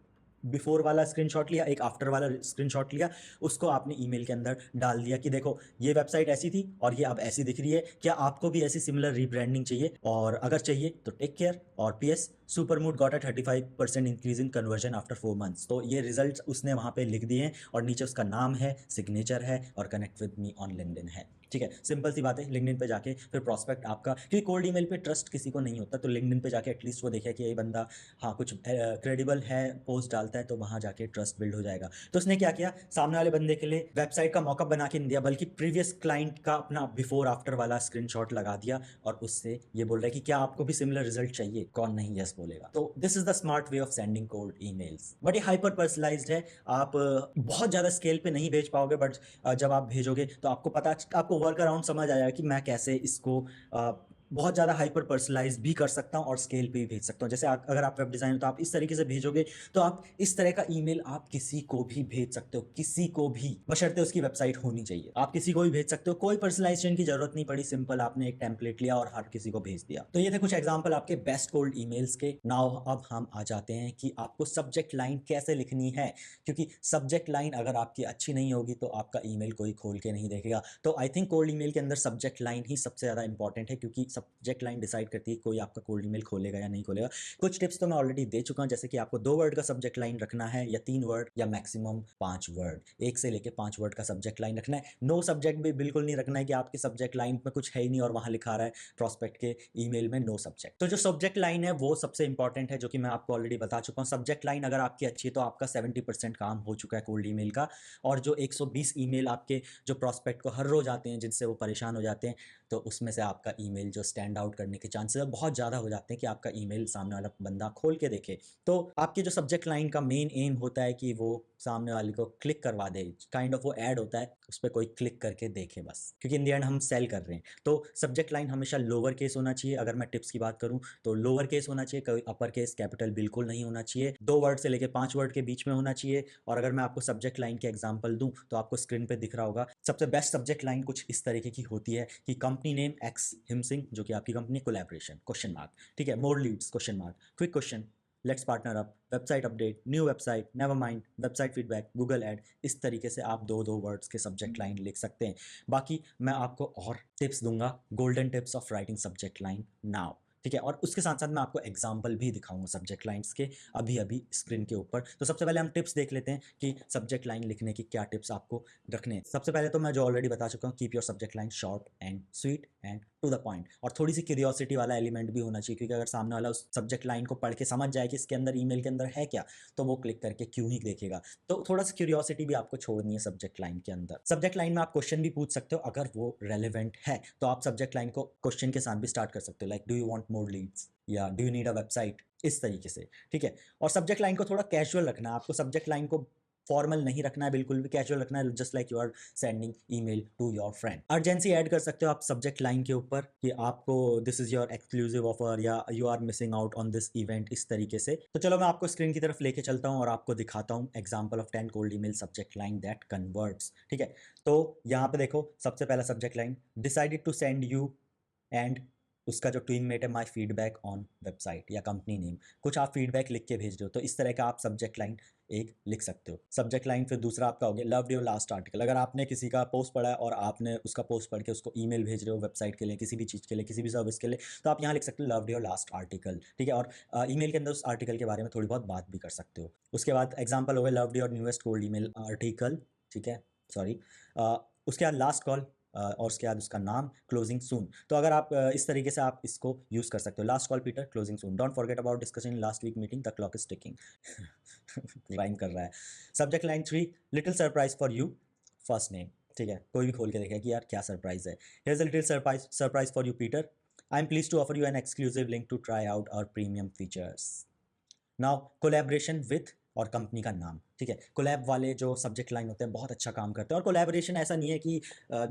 बिफोर वाला स्क्रीनशॉट लिया, एक आफ्टर वाला स्क्रीनशॉट लिया, उसको आपने ईमेल के अंदर डाल दिया कि देखो ये वेबसाइट ऐसी थी और ये अब ऐसी दिख रही है, क्या आपको भी ऐसी सिमिलर रीब्रांडिंग चाहिए, और अगर चाहिए तो टेक केयर, और PS Supermood got a 35% increase in conversion after 4 months. तो ये रिजल्ट उसने वहाँ पे लिख दिए हैं और नीचे उसका नाम है, सिग्नेचर है और connect with me on LinkedIn है। ठीक है, सिंपल सी बात है। लिंक्डइन पे जाके फिर प्रॉस्पेक्ट आपका, क्योंकि कोल्ड ईमेल पे ट्रस्ट किसी को नहीं होता, तो लिंक्डइन पे जाके एटलीस्ट वो देखे कि ये बंदा हाँ कुछ क्रेडिबल है, पोस्ट डालता है, तो वहाँ जाके ट्रस्ट बिल्ड हो जाएगा। तो उसने क्या किया, सामने वाले बंदे के लिए वेबसाइट का मॉकअप बना के नहीं दिया, बल्कि प्रीवियस क्लाइंट का अपना बिफोर आफ्टर वाला स्क्रीनशॉट लगा दिया और उससे ये बोल रहा है कि क्या आपको भी सिमिलर रिजल्ट चाहिए, कौन नहीं यस बोलेगा। तो this is the smart way of sending cold emails. But ये हाइपर पर्सनलाइज्ड है, आप बहुत ज़्यादा स्केल पे नहीं भेज पाओगे, बट जब आप भेजोगे तो आपको वर्क अराउंड समझ आएगा कि मैं कैसे इसको बहुत ज़्यादा हाइपर पर्सनलाइज भी कर सकता हूँ और स्केल पे भी भेज सकता हूँ। जैसे अगर आप वेब डिज़ाइन तो आप इस तरीके से भेजोगे, तो आप इस तरह का ईमेल आप किसी को भी भेज सकते हो, किसी को भी, बशर्ते उसकी वेबसाइट होनी चाहिए। आप किसी को भी भेज सकते हो, कोई पर्सनलाइजेशन की जरूरत नहीं पड़ी, सिंपल आपने एक टेम्पलेट लिया और हर किसी को भेज दिया। तो ये थे कुछ एग्जाम्पल आपके बेस्ट कोल्ड ईमेल्स के। नाउ अब हम आ जाते हैं कि आपको सब्जेक्ट लाइन कैसे लिखनी है, क्योंकि सब्जेक्ट लाइन अगर आपकी अच्छी नहीं होगी तो आपका ईमेल कोई खोल के नहीं देखेगा। तो आई थिंक कोल्ड ईमेल के अंदर सब्जेक्ट लाइन ही सबसे ज़्यादा इंपॉर्टेंट है, क्योंकि सब्जेक्ट लाइन डिसाइड करती है कोई आपका कोल्ड ईमेल खोलेगा या नहीं खोलेगा। कुछ टिप्स तो मैं ऑलरेडी दे चुका हूँ, जैसे कि आपको 2 वर्ड का सब्जेक्ट लाइन रखना है, या 3 वर्ड, या मैक्सिमम 5 वर्ड, 1 से लेके 5 वर्ड का सब्जेक्ट लाइन रखना है। नो सब्जेक्ट भी बिल्कुल नहीं रखना है कि आपके सब्जेक्ट लाइन में कुछ है ही नहीं और वहाँ लिखा रहा है प्रॉस्पेक्ट के ईमेल में नो सब्जेक्ट। तो जो सब्जेक्ट लाइन है वो सबसे इंपॉर्टेंट है, जो कि मैं आपको ऑलरेडी बता चुका हूँ। सब्जेक्ट लाइन अगर आपकी अच्छी है तो आपका 70% काम हो चुका है कोल्ड ईमेल का। और जो 120 ईमेल आपके जो प्रॉस्पेक्ट को हर रोज आते हैं, जिनसे वो परेशान हो जाते हैं, तो उसमें से आपका ईमेल जो स्टैंड आउट करने के चांसेस बहुत ज़्यादा हो जाते हैं कि आपका ईमेल सामने वाला बंदा खोल के देखे। तो आपके जो सब्जेक्ट लाइन का मेन एम होता है कि वो सामने वाले को क्लिक करवा दे, काइंड ऑफ वो ऐड होता है, उस पर कोई क्लिक करके देखे बस, क्योंकि इन द एंड हम सेल कर रहे हैं। तो सब्जेक्ट लाइन हमेशा लोअर केस होना चाहिए। अगर मैं टिप्स की बात करूं तो लोअर केस होना चाहिए, कोई अपर केस कैपिटल बिल्कुल नहीं होना चाहिए। 2 वर्ड से लेके 5 वर्ड के बीच में होना चाहिए। और अगर मैं आपको सब्जेक्ट लाइन के एग्जाम्पल दूं तो आपको स्क्रीन पे दिख रहा होगा, सबसे बेस्ट सब्जेक्ट लाइन कुछ इस तरीके की होती है कि कंपनी नेम एक्स हिमसिंग, जो कि आपकी कंपनी, कोलैबोरेशन क्वेश्चन मार्क, ठीक है, मोर Leeds question mark, quick question, let's partner up, website update, new website, never mind, website feedback, Google add. इस तरीके से आप 2-2 वर्ड्स के सब्जेक्ट लाइन लिख सकते हैं। बाकी मैं आपको और टिप्स दूंगा, golden tips of writing subject line now, ठीक है। और उसके साथ साथ मैं आपको एग्जाम्पल भी दिखाऊंगा सब्जेक्ट लाइन्स के अभी अभी स्क्रीन के ऊपर। तो सबसे पहले हम टिप्स देख लेते हैं कि सब्जेक्ट लाइन लिखने की क्या टिप्स आपको रखने हैं। सबसे पहले तो मैं जो ऑलरेडी बता चुका हूँ, keep your subject line short and sweet and to the point. और थोड़ी सी क्यूरियोसिटी वाला एलिमेंट भी होना चाहिए, क्योंकि अगर सामने वाला उस सब्जेक्ट लाइन को पढ़ के समझ जाए कि इसके अंदर ईमेल के अंदर है क्या, तो वो क्लिक करके क्यों ही देखेगा। तो थोड़ा सा क्यूरियोसिटी भी आपको छोड़नी है सब्जेक्ट लाइन के अंदर। सब्जेक्ट लाइन में आप क्वेश्चन भी पूछ सकते हो, अगर वो रेलिवेंट है तो आप सब्जेक्ट लाइन को क्वेश्चन के साथ भी स्टार्ट कर सकते हो, like do you want more leads, या do you need a website, इस तरीके से, ठीक है। और सब्जेक्ट लाइन को थोड़ा कैजुअल रखना है, आपको सब्जेक्ट लाइन को फॉर्मल नहीं रखना है, बिल्कुल भी कैजुअल रखना है, just like you are sending email to your friend. Urgency add कर सकते हो आप सब्जेक्ट लाइन के ऊपर कि आपको this is your exclusive offer, या you are missing out on this event, इस तरीके से। तो चलो मैं आपको स्क्रीन की तरफ लेके चलता हूँ और आपको दिखाता हूँ example of 10 cold email subject line that converts, ठीक है। तो यहाँ पे देखो, सबसे पहला subject line, decided to send you and उसका जो टीम मेट है माई फीडबैक ऑन वेबसाइट या कंपनी नेम, कुछ आप फीडबैक लिख के भेज रहे हो, तो इस तरह का आप सब्जेक्ट लाइन एक लिख सकते हो। सब्जेक्ट लाइन फिर दूसरा आपका हो गया, लव्ड योर लास्ट आर्टिकल। अगर आपने किसी का पोस्ट पढ़ा है और आपने उसका पोस्ट पढ़ के उसको ईमेल भेज रहे हो वेबसाइट के लिए, किसी भी चीज़ के लिए, किसी भी सर्विस के लिए, तो आप यहाँ लिख सकते हो लव्ड योर लास्ट आर्टिकल, ठीक है। और ईमेल के अंदर उस आर्टिकल के बारे में थोड़ी बहुत बात भी कर सकते हो। उसके बाद एग्जाम्पल हो गया, loved your newest cold email article, ठीक है, सॉरी। उसके बाद लास्ट कॉल, और उसके बाद उसका नाम, क्लोजिंग सून। तो अगर आप इस तरीके से आप इसको यूज़ कर सकते हो, last call Peter, closing soon, don't forget about discussion last week meeting, the clock is ticking. Rhyme कर रहा है। Subject line 3, little surprise for you, first name, ठीक है। कोई भी खोल के देखेगा कि यार क्या सरप्राइज है। Here's a little surprise for you Peter, I am please to offer you an exclusive link to try out our premium features. Now collaboration with, और कंपनी का नाम, ठीक है। कोलैब वाले जो सब्जेक्ट लाइन होते हैं बहुत अच्छा काम करते हैं। और कोलैबोरेशन ऐसा नहीं है कि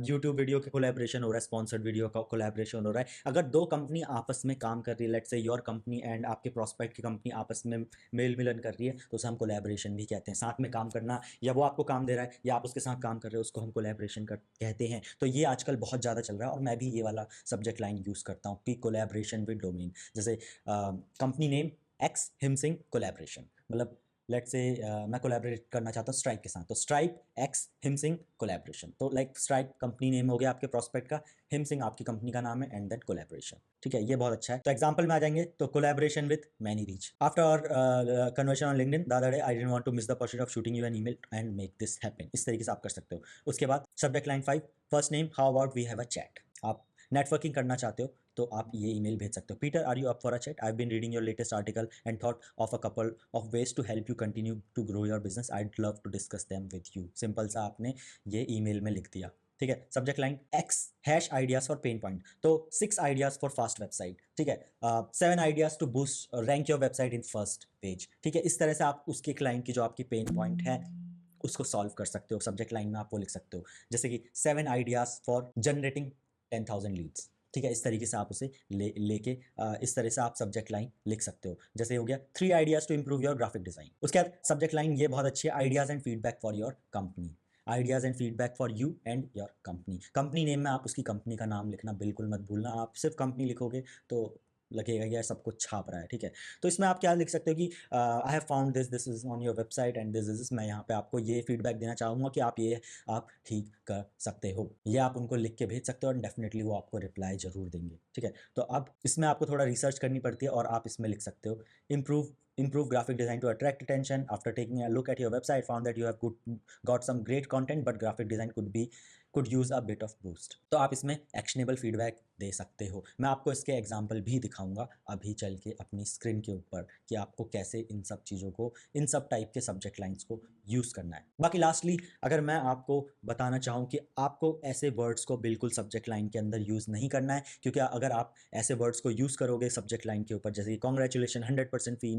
यूट्यूब वीडियो के कोलैबोरेशन हो रहा है, स्पॉन्सर्ड वीडियो का कोलैबोरेशन हो रहा है। अगर दो कंपनी आपस में काम कर रही है, let's say your company and आपके प्रॉस्पेक्ट की कंपनी आपस में मेल मिलन कर रही है, तो उसे हम कोलैबोरेशन भी कहते हैं। साथ में काम करना, या वो आपको काम दे रहा है या आप उसके साथ काम कर रहे हो, उसको हम कोलैबोरेशन कहते हैं। तो ये आजकल बहुत ज़्यादा चल रहा है और मैं भी ये वाला सब्जेक्ट लाइन यूज़ करता हूँ कि कोलैबोरेशन विद डोमेन, जैसे कंपनी नेम एक्स हिमसिंग कोलैबोरेशन, मतलब लेट्स से मैं कोलैबोरेट करना चाहता हूँ स्ट्राइप के साथ, तो stripe x him Singh collaboration, तो लाइक स्ट्राइप कंपनी नेम हो गया आपके प्रोस्पेक्ट का, हिम सिंह आपकी कंपनी का नाम है, एंड देन कोलैबोरेशन। ठीक है, ये बहुत अच्छा है। तो एग्जांपल में आ जाएंगे, तो collaboration with many reach after conversion on LinkedIn the other day I didn't want to miss the opportunity of shooting you an email and make this happen. इस तरीके से आप कर सकते हो। उसके बाद subject line 5 first name how about we have a chat. आप नेटवर्किंग करना चाहते हो तो आप ये ईमेल भेज सकते हो। Peter are you up for a chat, I have been reading your latest article and thought of a couple of ways to help you continue to grow your business, I would love to discuss them with you. Simple सा आपने ये email में लिख दिया। ठीक है, subject line X hash ideas for pain point, तो 6 ideas for fast website. ठीक है, 7 ideas to boost rank your website in first page. ठीक है, इस तरह से आप उसके क्लाइंट की जो आपकी पेन पॉइंट है उसको सॉल्व कर सकते हो। सब्जेक्ट लाइन में आप वो लिख सकते हो, जैसे कि 7 आइडियाज फॉर जनरेटिंग 10,000 लीड्स। ठीक है, इस तरीके से आप उसे लेके इस तरह से आप सब्जेक्ट लाइन लिख सकते हो। जैसे हो गया 3 ideas to improve your graphic design. उसके बाद सब्जेक्ट लाइन ये बहुत अच्छी है, ideas and feedback for your company. Ideas and feedback for you and your company. Company name में आप उसकी कंपनी का नाम लिखना बिल्कुल मत भूलना। आप सिर्फ कंपनी लिखोगे तो लगेगा यार सब कुछ छाप रहा है। ठीक है, तो इसमें आप क्या लिख सकते हो कि I have found this is on your website and this is, मैं यहाँ पे आपको ये फीडबैक देना चाहूँगा कि आप ठीक कर सकते हो। ये आप उनको लिख के भेज सकते हो और डेफिनेटली वो आपको रिप्लाई जरूर देंगे। ठीक है, तो अब इसमें आपको थोड़ा रिसर्च करनी पड़ती है और आप इसमें लिख सकते हो improve graphic design to attract attention after taking a look at your website found that you have got some great content but graphic design could use a bit of boost। तो आप इसमें एक्शनेबल फीडबैक दे सकते हो। मैं आपको इसके example भी दिखाऊंगा अभी चल के अपनी स्क्रीन के ऊपर कि आपको कैसे इन सब चीज़ों को, इन सब टाइप के सब्जेक्ट लाइंस को यूज़ करना है। बाकी लास्टली अगर मैं आपको बताना चाहूँ कि आपको ऐसे वर्ड्स को बिल्कुल सब्जेक्ट लाइन के अंदर यूज़ नहीं करना है, क्योंकि अगर आप ऐसे वर्ड्स को यूज़ करोगे सब्जेक्ट लाइन के ऊपर, जैसे कि congratulation, 100% fee,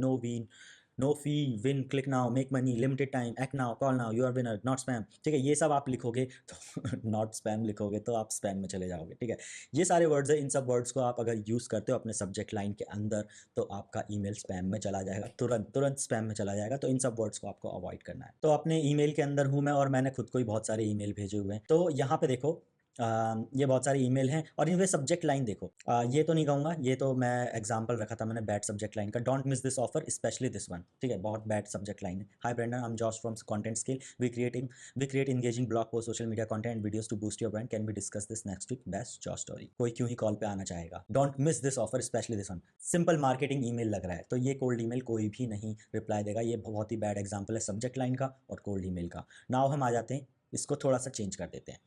no fee, win, click now, make money, limited time, act now, call now, you are winner, not spam. ठीक है, ये सब आप लिखोगे तो नॉट स्पैम लिखोगे तो आप स्पैम में चले जाओगे। ठीक है, ये सारे वर्ड्स है, इन सब वर्ड्स को आप अगर यूज़ करते हो अपने सब्जेक्ट लाइन के अंदर तो आपका ईमेल स्पैम में चला जाएगा, तुरंत स्पैम में चला जाएगा। तो इन सब वर्ड्स को आपको अवॉइड करना है। तो अपने ईमेल के अंदर हूँ मैं और मैंने खुद को ही बहुत सारे ईमेल भेजे हुए हैं। तो यहाँ पे देखो ये बहुत सारे ईमेल हैं और इनमें सब्जेक्ट लाइन देखो, ये तो नहीं कहूँगा, ये तो मैं एग्जांपल रखा था मैंने बैड सब्जेक्ट लाइन का, don't miss this offer specially this one. ठीक है, बहुत बैड सब्जेक्ट लाइन है। Hi Brendan, I am Josh from content skill, we create engaging blog post, social media content and videos to boost your brand, can we discuss this next week, best Josh story. कोई क्यों ही call पे आना चाहेगा। Don't miss this offer specially this one, simple marketing email लग रहा है, तो ये कोल्ड ईमेल कोई भी नहीं रिप्लाई देगा। ये बहुत ही बैड एग्जाम्पल है सब्जेक्ट लाइन का और कोल्ड ईमेल का। नाउ हम आ जाते हैं, इसको थोड़ा सा चेंज कर देते हैं।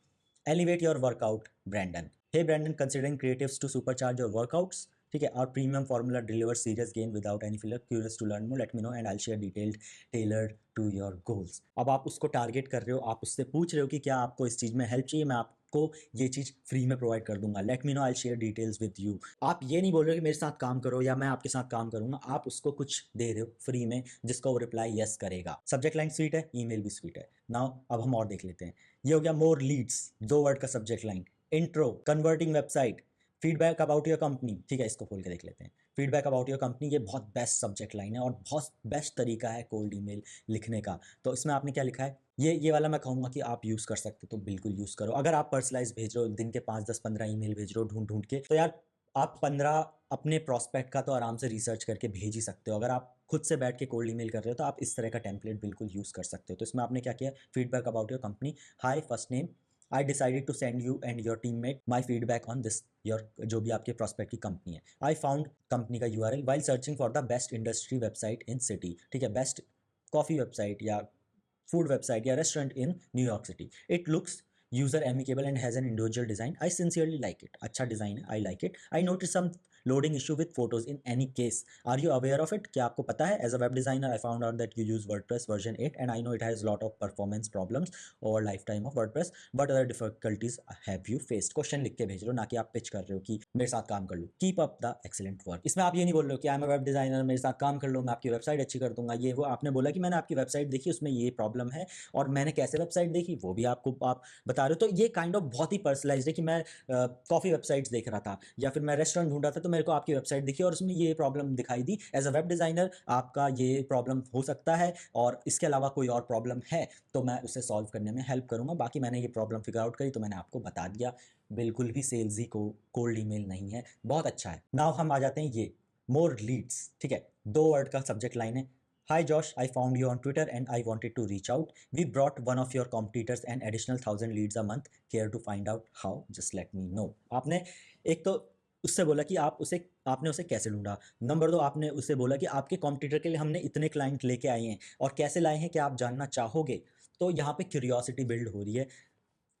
Elevate your workout, Brandon. Hey Brandon, considering creatives to supercharge your workouts? ठीक है, our premium formula delivers serious gain without any filler. Curious to learn more? Let me know and I'll share detailed tailored to your goals. अब आप उसको target कर रहे हो, आप उससे पूछ रहे हो कि क्या आपको इस चीज़ में हेल्प चाहिए, मैं आपको ये चीज़ फ्री में प्रोवाइड कर दूंगा। Late me no, I share details with you. आप ये नहीं बोल रहे हो कि मेरे साथ काम करो या मैं आपके साथ काम करूंगा, आप उसको कुछ दे रहे हो फ्री में जिसका वो रिप्लाई यस करेगा। सब्जेक्ट लाइन स्वीट है, ईमेल भी स्वीट है। नाउ अब हम और देख लेते हैं। ये हो गया मोर लीड्स, 2 वर्ड का subject line, intro, converting website, feedback about your company. ठीक है, इसको खोल के देख लेते हैं। फीडबैक अबाउट योर कंपनी, ये बहुत बेस्ट सब्जेक्ट लाइन है और बहुत बेस्ट तरीका है कोल्ड ईमेल लिखने का। तो इसमें आपने क्या लिखा है, ये वाला मैं कहूँगा कि आप यूज़ कर सकते हो तो बिल्कुल यूज़ करो। अगर आप पर्सनलाइज भेज रहे हो, दिन के 5, 10, 15 ईमेल भेज रहे हो ढूंढ के, तो यार आप 15 अपने प्रॉस्पेक्ट का तो आराम से रिसर्च करके भेज ही सकते हो। अगर आप खुद से बैठ के कोल्ड ईमेल कर रहे हो तो आप इस तरह का टेम्पलेट बिल्कुल यूज़ कर सकते हो। तो इसमें आपने क्या किया, feedback about your company, hi first name, I decided to send you and your teammate my feedback on this your, जो भी आपके प्रॉस्पेक्ट की कंपनी है। आई फाउंड कंपनी का URL while searching for the best industry website in city. ठीक है, best coffee website या food website या restaurant in New York city. It looks user amicable and has an individual design, I sincerely like it. अच्छा design है, I like it. I notice some loading issue with photos in any case, are you aware of it? क्या आपको पता है? As a web designer I found out that you use WordPress version 8 and I know it has lot of performance problems over life time of WordPress, but other difficulties have you faced. Question लिख के भेज रहे हो, ना कि आप pitch कर रहे हो कि मेरे साथ काम कर लो। Keep up the excellent work. इसमें आप ये नहीं बोल रहे हो कि I am a web designer, मेरे साथ काम कर लो, मैं आपकी वेबसाइट अच्छी कर दूंगा। ये वो आपने बोला कि मैंने आपकी वेबसाइट देखी, उसमें ये प्रॉब्लम है और मैंने कैसे वेबसाइट देखी वो भी आपको आप बता रहे हो। तो ये काइंड ऑफ बहुत ही पर्सनलाइज्ड है कि मैं कॉफ़ी वेबसाइट्स देख रहा था या फिर मैं रेस्टोरेंट ढूंढ रहा था तो मेरे को आपकी वेबसाइट दिखी और उसमें ये प्रॉब्लम दिखाई दी। एज अ वेब डिज़ाइनर आपका ये प्रॉब्लम हो सकता है और इसके अलावा कोई और प्रॉब्लम है तो मैं उसे सॉल्व करने में हेल्प करूंगा। बाकी मैंने ये प्रॉब्लम फिगर आउट करी तो मैंने आपको बता दिया। बिल्कुल भी सेल्स ही को कोल्ड ईमेल नहीं है, बहुत अच्छा है। नाउ हम आ जाते हैं ये मोर लीड्स। ठीक है, 2 वर्ड का सब्जेक्ट लाइन है, Hi Josh, I found you on Twitter and I wanted to reach out. We brought one of your competitors an additional 1,000 leads a month. Care to find out how? Just let me know. आपने एक तो उससे बोला कि आपने उसे कैसे ढूंढा। नंबर दो, आपने उससे बोला कि आपके कॉम्पिटिटर के लिए हमने इतने क्लाइंट लेके आए हैं और कैसे लाए हैं क्या आप जानना चाहोगे। तो यहाँ पे क्यूरियोसिटी बिल्ड हो रही है,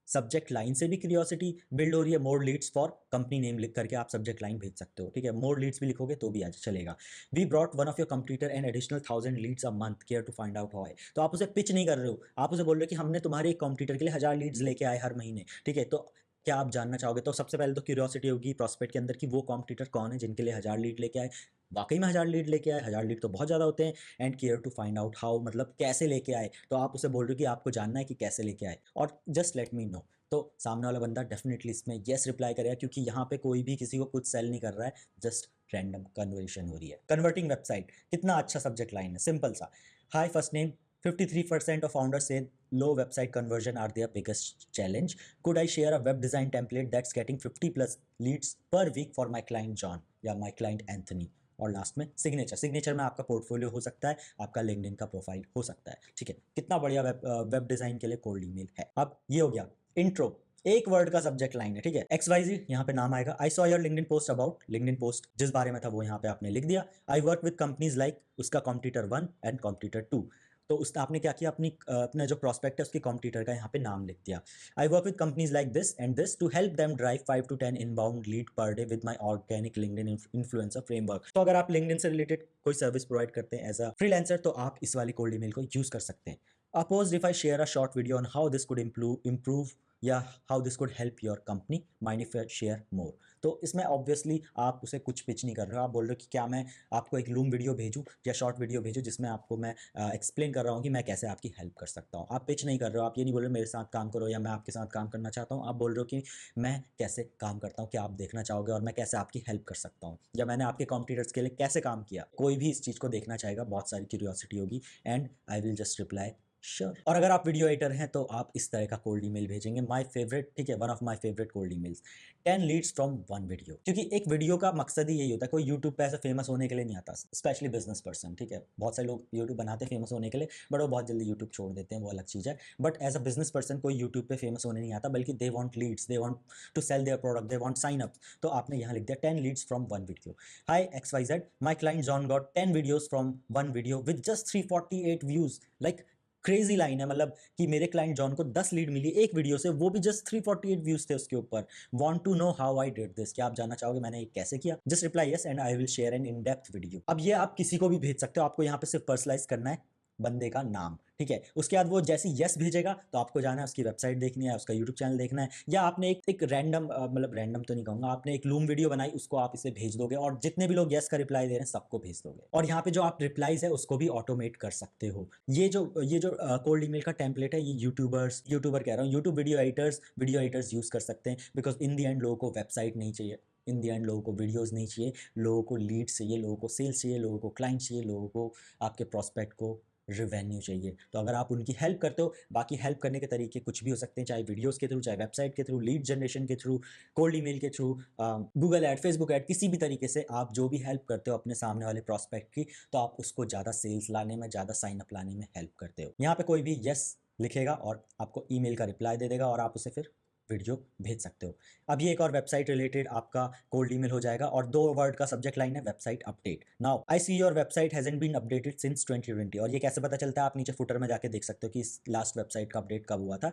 सब्जेक्ट लाइन से भी क्यूरियोसिटी बिल्ड हो रही है। मोर लीड्स फॉर कंपनी नेम लिख करके आप सब्जेक्ट लाइन भेज सकते हो, ठीक है। मोर लीड्स भी लिखोगे तो भी आज चलेगा। We brought one of your computer and additional 1,000 leads a month, care to find out how है। तो आप उसे पिच नहीं कर रहे हो, आप उसे बोल रहे हो कि हमने तुम्हारे एक कंप्यूटर के लिए 1,000 leads लेके आए हर महीने, ठीक है। तो क्या आप जानना चाहोगे? तो सबसे पहले तो क्यूरियोसिटी होगी प्रॉस्पेक्ट के अंदर कि वो कॉम्पिटिटर कौन है जिनके लिए 1,000 lead लेके आए। वाकई में 1,000 lead लेके आए, 1,000 lead तो बहुत ज़्यादा होते हैं। And care to find out how मतलब कैसे लेके आए। तो आप उसे बोल रहे हो कि आपको जानना है कि कैसे लेके आए और जस्ट लेट मी नो। तो सामने वाला बंदा डेफिनेटली इसमें येस रिप्लाई करेगा, क्योंकि यहाँ पे कोई भी किसी को कुछ सेल नहीं कर रहा है, जस्ट रैंडम कन्वर्सेशन हो रही है। कन्वर्टिंग वेबसाइट, कितना अच्छा सब्जेक्ट लाइन है, सिंपल सा। हाय first name, 53% of founders say low website conversion are their biggest challenge. Could I share a web design template that's getting 50 plus leads per week for my client John या my client Anthony? और last में signature, signature में आपका portfolio हो सकता है, आपका LinkedIn का प्रोफाइल हो सकता है, ठीक है। कितना बढ़िया वेब डिजाइन के लिए कोल्ड ईमेल है। अब ये हो गया इंट्रो, एक वर्ड का सब्जेक्ट लाइन है, ठीक है। XYZ यहाँ पे नाम आएगा। I saw your LinkedIn post about, LinkedIn post जिस बारे में था वो यहाँ पे आपने लिख दिया। I work with companies like, उसका कॉम्पिटिटर 1 एंड कॉम्पिटिटर 2। तो उस आपने क्या किया, अपना जो प्रॉस्पेक्ट है उसके कॉम्पिटिटर का यहाँ पे नाम लिख दिया। I work with companies like this and this to help them drive 5 to 10 inbound lead per day with my organic LinkedIn influencer framework. तो अगर आप लिंक्डइन से रिलेटेड कोई सर्विस प्रोवाइड करते हैं एज अ फ्रीलांसर, तो आप इस वाली कोल्ड ईमेल को यूज कर सकते हैं। Suppose if I share a short video on how this could improve या how this could help your company, mind if I share more। तो इसमें ऑब्वियसली आप उसे कुछ पिच नहीं कर रहे हो, आप बोल रहे हो कि क्या मैं आपको एक लूम वीडियो भेजूं या शॉर्ट वीडियो भेजूं जिसमें आपको मैं एक्सप्लेन कर रहा हूं कि मैं कैसे आपकी हेल्प कर सकता हूं। आप पिच नहीं कर रहे हो, आप ये नहीं बोल रहे मेरे साथ काम करो या मैं आपके साथ काम करना चाहता हूं। आप बोल रहे हो कि मैं कैसे काम करता हूं, क्या आप देखना चाहोगे और मैं कैसे आपकी हेल्प कर सकता हूं, या मैंने आपके कॉम्पिटिटर्स के लिए कैसे काम किया। कोई भी इस चीज़ को देखना चाहेगा, बहुत सारी क्यूरियोसिटी होगी and I will just reply sure. और अगर आप वीडियो एडिटर हैं तो आप इस तरह का कोल्ड ईमेल भेजेंगे, माय फेवरेट, ठीक है, one of my favourite cold emails, 10 leads from one video. क्योंकि एक वीडियो का मकसद ही यही होता है, कोई यूट्यूब पे ऐसे फेमस होने के लिए नहीं आता, स्पेशली बिजनेस पर्सन, ठीक है। बहुत सारे लोग यूट्यूब बनाते हैं फेमस होने के लिए, बट वो बहुत जल्दी यूट्यूब छोड़ देते हैं, वो अलग चीज़ है। But as a business person कोई यूट्यूब पे फेमस होने नहीं आता, बल्कि they want leads, they want to sell their product, they want sign up. तो आपने यहाँ लिख दिया 10 leads from one video. Hi XYZ, my client John got 10 videos from one video with just 348 views. Like crazy line है, मतलब कि मेरे client John को 10 लीड मिली एक वीडियो से, वो भी जस्ट 348 व्यूज थे उसके ऊपर। Want to know how I did this, क्या आप जानना चाहोगे मैंने ये कैसे किया? Just reply yes and I will share an in depth video. अब ये आप किसी को भी भेज सकते हो, आपको यहाँ पे सिर्फ पर्सनलाइज करना है बंदे का नाम, ठीक है। उसके बाद वो जैसे यस भेजेगा तो आपको जाना है उसकी वेबसाइट देखनी है, उसका यूट्यूब चैनल देखना है, या आपने एक रैंडम मतलब रैंडम तो नहीं कहूंगा, आपने एक लूम वीडियो बनाई, उसको आप इसे भेज दोगे और जितने भी लोग यस का रिप्लाई दे रहे हैं सबको भेज दोगे। और यहाँ पे जो आप रिप्लाईज है उसको भी ऑटोमेट कर सकते हो। ये जो कोल्ड ईमेल का टेम्पलेट है, ये यूट्यूबर कह रहा हूँ, यूट्यूब वीडियो एडिटर्स यूज कर सकते हैं, बिकॉज इन दी एंड लोगों को वेबसाइट नहीं चाहिए, इन दी एंड लोगों को वीडियोस नहीं चाहिए, लोगों को लीड्स चाहिए, लोगों को सेल्स चाहिए, लोगों को क्लाइंट चाहिए, लोगों को आपके प्रोस्पेक्ट को रिवेन्यू चाहिए। तो अगर आप उनकी हेल्प करते हो, बाकी हेल्प करने के तरीके कुछ भी हो सकते हैं, चाहे वीडियोस के थ्रू, चाहे वेबसाइट के थ्रू, लीड जनरेशन के थ्रू, कोल्ड ईमेल के through, Google add, Facebook ad, किसी भी तरीके से आप जो भी हेल्प करते हो अपने सामने वाले प्रोस्पेक्ट की, तो आप उसको ज़्यादा सेल्स लाने में, ज़्यादा साइन अप लाने में हेल्प करते हो। यहाँ पे कोई भी यस लिखेगा और आपको ईमेल का रिप्लाई दे देगा और आप उसे फिर वीडियो भेज सकते हो। अब ये एक और वेबसाइट रिलेटेड आपका कोल्ड ईमेल हो जाएगा और 2 वर्ड का सब्जेक्ट लाइन है website update. Now I see your website hasn't been updated since 2020। और ये कैसे पता चलता है? आप नीचे फुटर में जाके देख सकते हो कि इस लास्ट वेबसाइट का अपडेट कब हुआ था।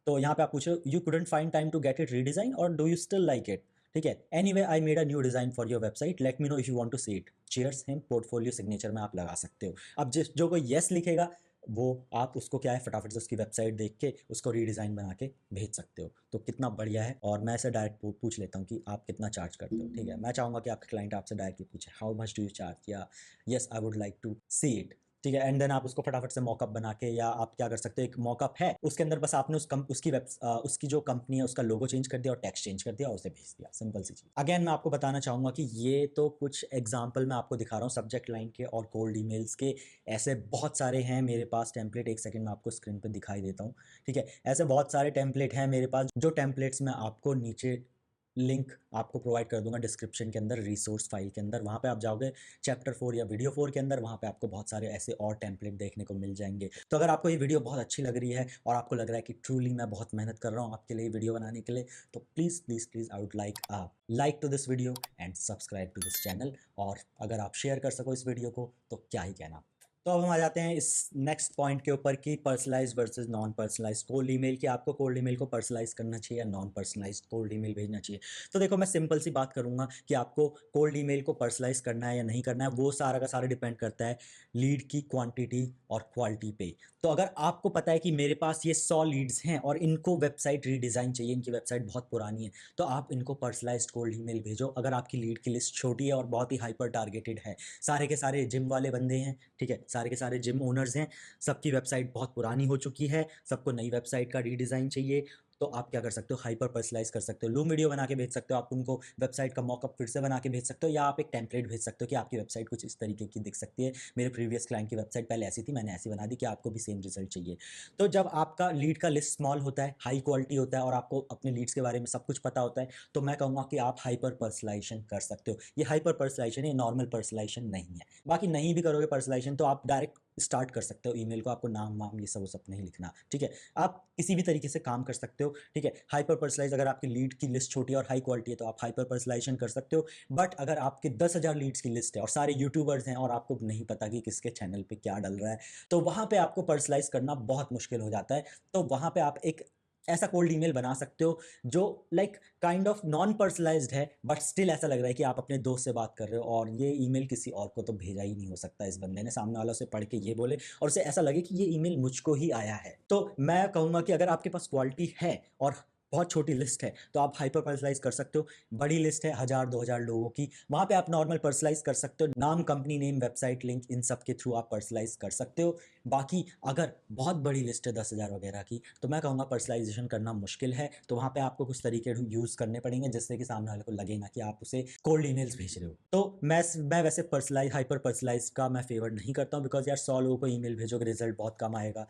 तो यहाँ पे आप पूछो you couldn't find time to get it redesign और do you still like it, ठीक है। Anyway I made a new design for your website, let me know if you want to see it, cheers him. Portfolio signature में आप लगा सकते हो। अब जिस जो कोई येस लिखेगा वो आप उसको क्या है, फटाफट से उसकी वेबसाइट देख के उसको रीडिज़ाइन बना के भेज सकते हो। तो कितना बढ़िया है। और मैं ऐसे डायरेक्ट पूछ लेता हूँ कि आप कितना चार्ज करते हो, ठीक है। मैं चाहूँगा कि आपके क्लाइंट आपसे डायरेक्टली पूछे how much do you charge, या yes I would like to see it, ठीक है। एंड देन आप उसको फटाफट से मॉकअप बना के, या आप क्या कर सकते हो, एक मॉकअप है उसके अंदर बस आपने उसकी जो कंपनी है उसका लोगो चेंज कर दिया और टेक्स्ट चेंज कर दिया और उसे भेज दिया, सिंपल सी चीज़। अगेन मैं आपको बताना चाहूँगा कि ये तो कुछ एग्जाम्पल मैं आपको दिखा रहा हूँ सब्जेक्ट लाइन के और कोल्ड ईमेल्स के। ऐसे बहुत सारे हैं मेरे पास टेम्पलेट, एक सेकंड में आपको स्क्रीन पे दिखाई देता हूँ, ठीक है। ऐसे बहुत सारे टेम्पलेट हैं मेरे पास, जो टेम्पलेट्स मैं आपको नीचे लिंक आपको प्रोवाइड कर दूंगा डिस्क्रिप्शन के अंदर, रिसोर्स फाइल के अंदर। वहाँ पे आप जाओगे चैप्टर 4 या वीडियो 4 के अंदर, वहाँ पे आपको बहुत सारे ऐसे और टेम्पलेट देखने को मिल जाएंगे। तो अगर आपको ये वीडियो बहुत अच्छी लग रही है और आपको लग रहा है कि ट्रूली मैं बहुत मेहनत कर रहा हूँ आपके लिए वीडियो बनाने के लिए, तो please please please I would like to this video and subscribe to this channel. और अगर आप शेयर कर सको इस वीडियो को तो क्या ही कहना। तो अब हम आ जाते हैं इस नेक्स्ट पॉइंट के ऊपर कि personalised versus non personalised cold email, कि आपको कोल्ड ईमेल को पर्सनलाइज करना चाहिए या नॉन पर्सनलाइज्ड कोल्ड ईमेल भेजना चाहिए। तो देखो, मैं सिंपल सी बात करूंगा कि आपको कोल्ड ईमेल को पर्सनलाइज करना है या नहीं करना है, वो सारा का सारा डिपेंड करता है लीड की क्वांटिटी और क्वालिटी पे। तो अगर आपको पता है कि मेरे पास ये 100 लीड्स हैं और इनको वेबसाइट रीडिज़ाइन चाहिए, इनकी वेबसाइट बहुत पुरानी है, तो आप इनको पर्सनलाइज्ड कोल्ड ईमेल भेजो। अगर आपकी लीड की लिस्ट छोटी है और बहुत ही हाइपर टारगेटेड है, सारे के सारे जिम वाले बंदे हैं, ठीक है, सारे के सारे जिम ओनर्स हैं, सबकी वेबसाइट बहुत पुरानी हो चुकी है, सबको नई वेबसाइट का रीडिज़ाइन चाहिए, तो आप क्या कर सकते हो, हाइपर पर्सनलाइज कर सकते हो, लूम वीडियो बना के भेज सकते हो, आप उनको वेबसाइट का मॉकअप फिर से बना के भेज सकते हो, या आप एक टेम्पलेट भेज सकते हो कि आपकी वेबसाइट कुछ इस तरीके की दिख सकती है, मेरे प्रीवियस क्लाइंट की वेबसाइट पहले ऐसी थी, मैंने ऐसी बना दी, कि आपको भी सेम रिजल्ट चाहिए। तो जब आपका लीड का लिस्ट स्मॉल होता है, हाई क्वालिटी होता है और आपको अपने लीड्स के बारे में सब कुछ पता होता है, तो मैं कहूँगा कि आप हाइपर पर्सनलाइजेशन कर सकते हो। ये हाइपर पर्सनलाइजेशन है, नॉर्मल पर्सनलाइजेशन नहीं है। बाकी नहीं भी करोगे पर्सनलाइजेशन तो आप डायरेक्ट स्टार्ट कर सकते हो ईमेल को, आपको नाम वाम ये सब नहीं लिखना, ठीक है। आप किसी भी तरीके से काम कर सकते हो, ठीक है। हाइपर पर्सनलाइज, अगर आपकी लीड की लिस्ट छोटी है और हाई क्वालिटी है तो आप हाइपर पर्सनलाइजेशन कर सकते हो। बट अगर आपके 10,000 लीड्स की लिस्ट है और सारे यूट्यूबर्स हैं और आपको नहीं पता कि किसके चैनल पे क्या डल रहा है, तो वहाँ पे आपको पर्सनलाइज करना बहुत मुश्किल हो जाता है। तो वहाँ पे आप एक ऐसा कोल्ड ईमेल बना सकते हो जो like kind of non personalised है, बट स्टिल ऐसा लग रहा है कि आप अपने दोस्त से बात कर रहे हो और ये ईमेल किसी और को तो भेजा ही नहीं हो सकता, इस बंदे ने सामने वालों से पढ़ के ये बोले और उसे ऐसा लगे कि ये ईमेल मुझको ही आया है। तो मैं कहूँगा कि अगर आपके पास क्वालिटी है और बहुत छोटी लिस्ट है तो आप हाइपर पर्सनलाइज कर सकते हो। बड़ी लिस्ट है 1,000-2,000 लोगों की, वहाँ पे आप नॉर्मल पर्सनलाइज कर सकते हो, नाम, कंपनी नेम, वेबसाइट लिंक, इन सब के थ्रू आप पर्सनलाइज कर सकते हो। बाकी अगर बहुत बड़ी लिस्ट है 10,000 वगैरह की, तो मैं कहूँगा पर्सनलाइजेशन करना मुश्किल है, तो वहाँ पे आपको कुछ तरीके यूज़ करने पड़ेंगे जिससे कि सामने वाले को लगे ना कि आप उसे कोल्ड ईमेल्स भेज रहे हो। तो मैं वैसे पर्सनलाइज हाइपर पर्सनलाइज का मैं फेवर नहीं करता हूँ, बिकॉज यार 100 लोगों को ईमेल भेजोगे, रिजल्ट बहुत कम आएगा,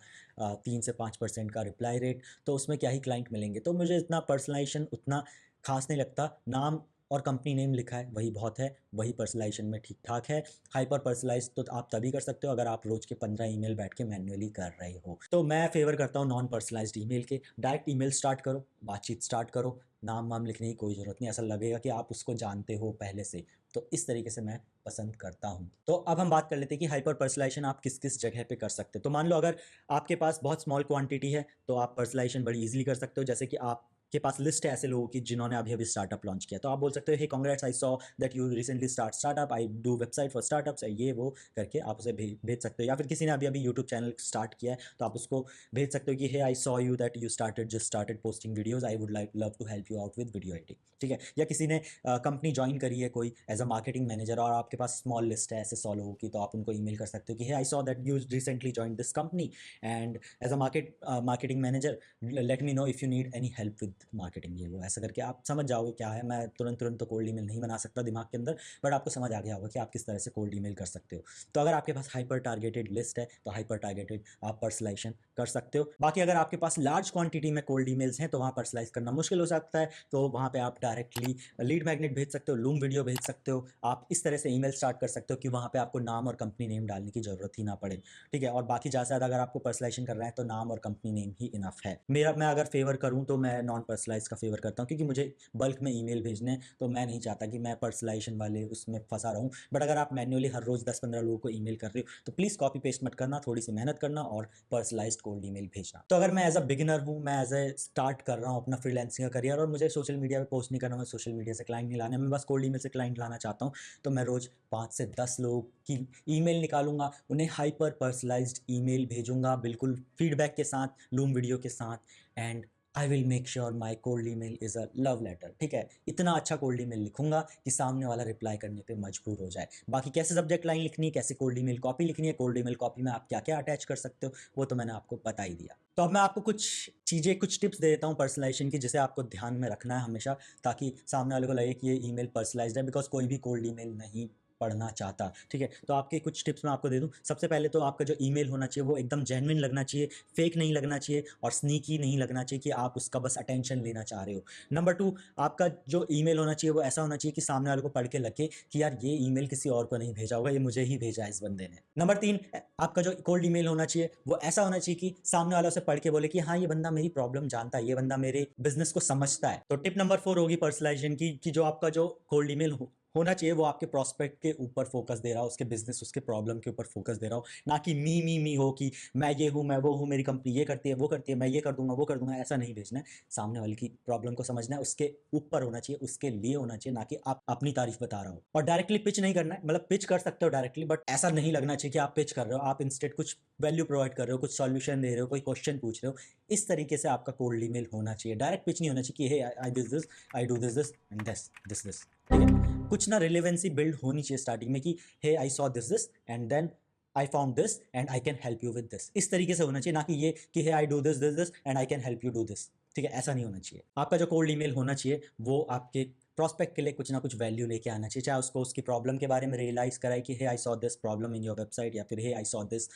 3 से 5% का रिप्लाई रेट, तो उसमें क्या ही क्लाइंट मिलेंगे। तो मुझे इतना पर्सनलाइजेशन उतना खास नहीं लगता। नाम और कंपनी नेम लिखा है वही बहुत है, वही पर्सनलाइजेशन में ठीक ठाक है। हाइपर पर्सनलाइज तो आप तभी कर सकते हो अगर आप रोज के 15 ईमेल बैठ के मैन्युअली कर रहे हो। तो मैं फेवर करता हूँ नॉन पर्सनलाइज्ड ईमेल के। डायरेक्ट ईमेल स्टार्ट करो, बातचीत स्टार्ट करो, नाम वाम लिखने की कोई ज़रूरत नहीं, ऐसा लगेगा कि आप उसको जानते हो पहले से। तो इस तरीके से मैं पसंद करता हूँ। तो अब हम बात कर लेते हैं कि हाइपर पर्सनलाइजेशन आप किस किस जगह पे कर सकते हो। तो मान लो अगर आपके पास बहुत स्मॉल क्वांटिटी है तो आप पर्सनलाइजेशन बड़ी इजीली कर सकते हो। जैसे कि आप के पास लिस्ट है ऐसे लोगों की जिन्होंने अभी अभी स्टार्टअप लॉन्च किया, तो आप बोल सकते हो, hey congrats, I saw that you recently startup, I do website for startups, ये वो करके आप उसे भेज सकते हो। या फिर किसी ने अभी अभी यूट्यूब चैनल स्टार्ट किया है तो आप उसको भेज सकते हो कि hey, I saw you that you just started posting videos, I would like love to help you out with video editing, ठीक है। या किसी ने कंपनी ज्वाइन करी है कोई एज अ मार्केटिंग मैनेजर और आपके पास स्मॉल लिस्ट है ऐसे 100 लोगों की, तो आप उनको ईमेल कर सकते हो कि hey, I saw that you recently join this company and as a marketing manager let me know if you need any help with marketing, ये वो ऐसा करके आप समझ जाओगे क्या है। मैं तुरंत तुरंत तो कोल्ड ईमेल नहीं बना सकता दिमाग के अंदर, बट आपको समझ आ गया होगा कि आप किस तरह से कोल्ड ईमेल कर सकते हो। तो अगर आपके पास हाइपर टारगेटेड लिस्ट है तो हाइपर टारगेटेड आप पर्सनलाइजेशन कर सकते हो। बाकी अगर आपके पास लार्ज क्वांटिटी में कोल्ड ईमेल्स हैं तो वहाँ पर्सनलाइज करना मुश्किल हो सकता है, तो वहाँ पे आप डायरेक्टली लीड मैग्नेट भेज सकते हो, लूम वीडियो भेज सकते हो, आप इस तरह से ईमेल स्टार्ट कर सकते हो कि वहाँ पे आपको नाम और कंपनी नेम डालने की ज़रूरत ही ना पड़े, ठीक है। और बाकी ज़्यादा से ज़्यादा अगर आपको पर्सनलाइजेशन करना है तो नाम और कंपनी नेम ही इनफ है। मैं अगर फेवर करूँ तो मैं नॉन पर्सनलाइज का फेवर करता हूँ, क्योंकि मुझे बल्क में ईमेल भेजने हैं, तो मैं नहीं चाहता कि मैं पर्सनलाइजेशन वाले उसमें फंसा रहूँ। बट अगर आप मैन्युअली हर रोज़ 10-15 लोगों को ईमेल कर रहे हो तो प्लीज़ कॉपी पेस्ट मत करना, थोड़ी सी मेहनत करना और पर्सनलाइज्ड कोल्ड ईमेल भेजना। तो अगर मैं एज अ बिगिनर हूँ, मैं एज ए स्टार्ट कर रहा हूँ अपना फ्रीलांसिंग का करियर और मुझे सोशल मीडिया पे पोस्ट नहीं करना, मैं सोशल मीडिया से क्लाइंट नहीं लाना, मैं बस कोल्ड ईमेल से क्लाइंट लाना चाहता हूँ, तो मैं रोज़ 5 से 10 लोगों की ईमेल निकालूंगा, उन्हें हाइपर पर्सनलाइज्ड ईमेल भेजूंगा, बिल्कुल फीडबैक के साथ, लूम वीडियो के साथ, and I will make sure my cold email is a love letter, ठीक है। इतना अच्छा कोल्ड ईमेल लिखूंगा कि सामने वाला रिप्लाई करने पे मजबूर हो जाए। बाकी कैसे सब्जेक्ट लाइन लिखनी है, कैसे कोल्ड ईमेल कॉपी लिखनी है, कोल्ड ईमेल कॉपी में आप क्या क्या अटैच कर सकते हो, वो तो मैंने आपको बता ही दिया। तो अब मैं आपको कुछ टिप्स दे देता हूँ पर्सनलाइजेशन की, जिसे आपको ध्यान में रखना है हमेशा, ताकि सामने वाले को लगे कि ये ईमेल पर्सनलाइज्ड है, बिकॉज कोई भी कोल्ड ईमेल नहीं पढ़ना चाहता। ठीक है, तो आपके कुछ टिप्स मैं आपको दे दूं। सबसे पहले तो आपका जो ईमेल होना चाहिए वो एकदम जेन्युइन लगना चाहिए, फेक नहीं लगना चाहिए और स्नीकी नहीं लगना चाहिए कि आप उसका बस अटेंशन लेना चाह रहे हो। नंबर 2, आपका जो ईमेल होना चाहिए वो ऐसा होना चाहिए कि सामने वाले को पढ़ के लगे कि यार ये ईमेल किसी और को नहीं भेजा होगा, ये मुझे ही भेजा है इस बंदे ने। नंबर 3, आपका जो कोल्ड ईमेल होना चाहिए वो ऐसा होना चाहिए कि सामने वाला उसे पढ़ के बोले कि हाँ ये बंदा मेरी प्रॉब्लम जानता है, ये बंदा मेरे बिजनेस को समझता है। तो टिप नंबर 4 होगी पर्सनलाइजेशन की, कि जो आपका जो कोल्ड ईमेल होना चाहिए वो आपके प्रोस्पेक्ट के ऊपर फोकस दे रहा हो, उसके बिजनेस, उसके प्रॉब्लम के ऊपर फोकस दे रहा हो, ना कि मी हो कि मैं ये हूँ, मैं वो हूँ, मेरी कंपनी ये करती है, वो करती है, मैं ये कर दूंगा, वो कर दूंगा। ऐसा नहीं भेजना है। सामने वाले की प्रॉब्लम को समझना है, उसके ऊपर होना चाहिए, उसके लिए होना चाहिए, ना कि आप अपनी तारीफ बता रहा हो। और डायरेक्टली पिच नहीं करना है, मतलब पिच कर सकते हो डायरेक्टली, बट ऐसा नहीं लगना चाहिए कि आप पिच कर रहे हो। आप इंस्टेड कुछ वैल्यू प्रोवाइड कर रहे हो, कुछ सॉल्यूशन दे रहे हो, कोई क्वेश्चन पूछ रहे हो। इस तरीके से आपका कोल्ड ईमेल होना चाहिए। डायरेक्ट पिच नहीं होना चाहिए कि hey I this, I do this and this. ठीक है, कुछ ना रिलेवेंसी बिल्ड होनी चाहिए स्टार्टिंग में कि hey I saw this and then I found this and I can help you with this. इस तरीके से होना चाहिए, ना कि ये कि hey I do this and I can help you do this. ठीक है, ऐसा नहीं होना चाहिए। आपका जो कोल्ड ईमेल होना चाहिए वो आपके प्रोस्पेक्ट के लिए कुछ ना कुछ वैल्यू लेके आना चाहिए, चाहे उसको उसकी प्रॉब्लम के बारे में रियलाइज कराए कि hey I saw this problem in your website, या फिर hey I saw this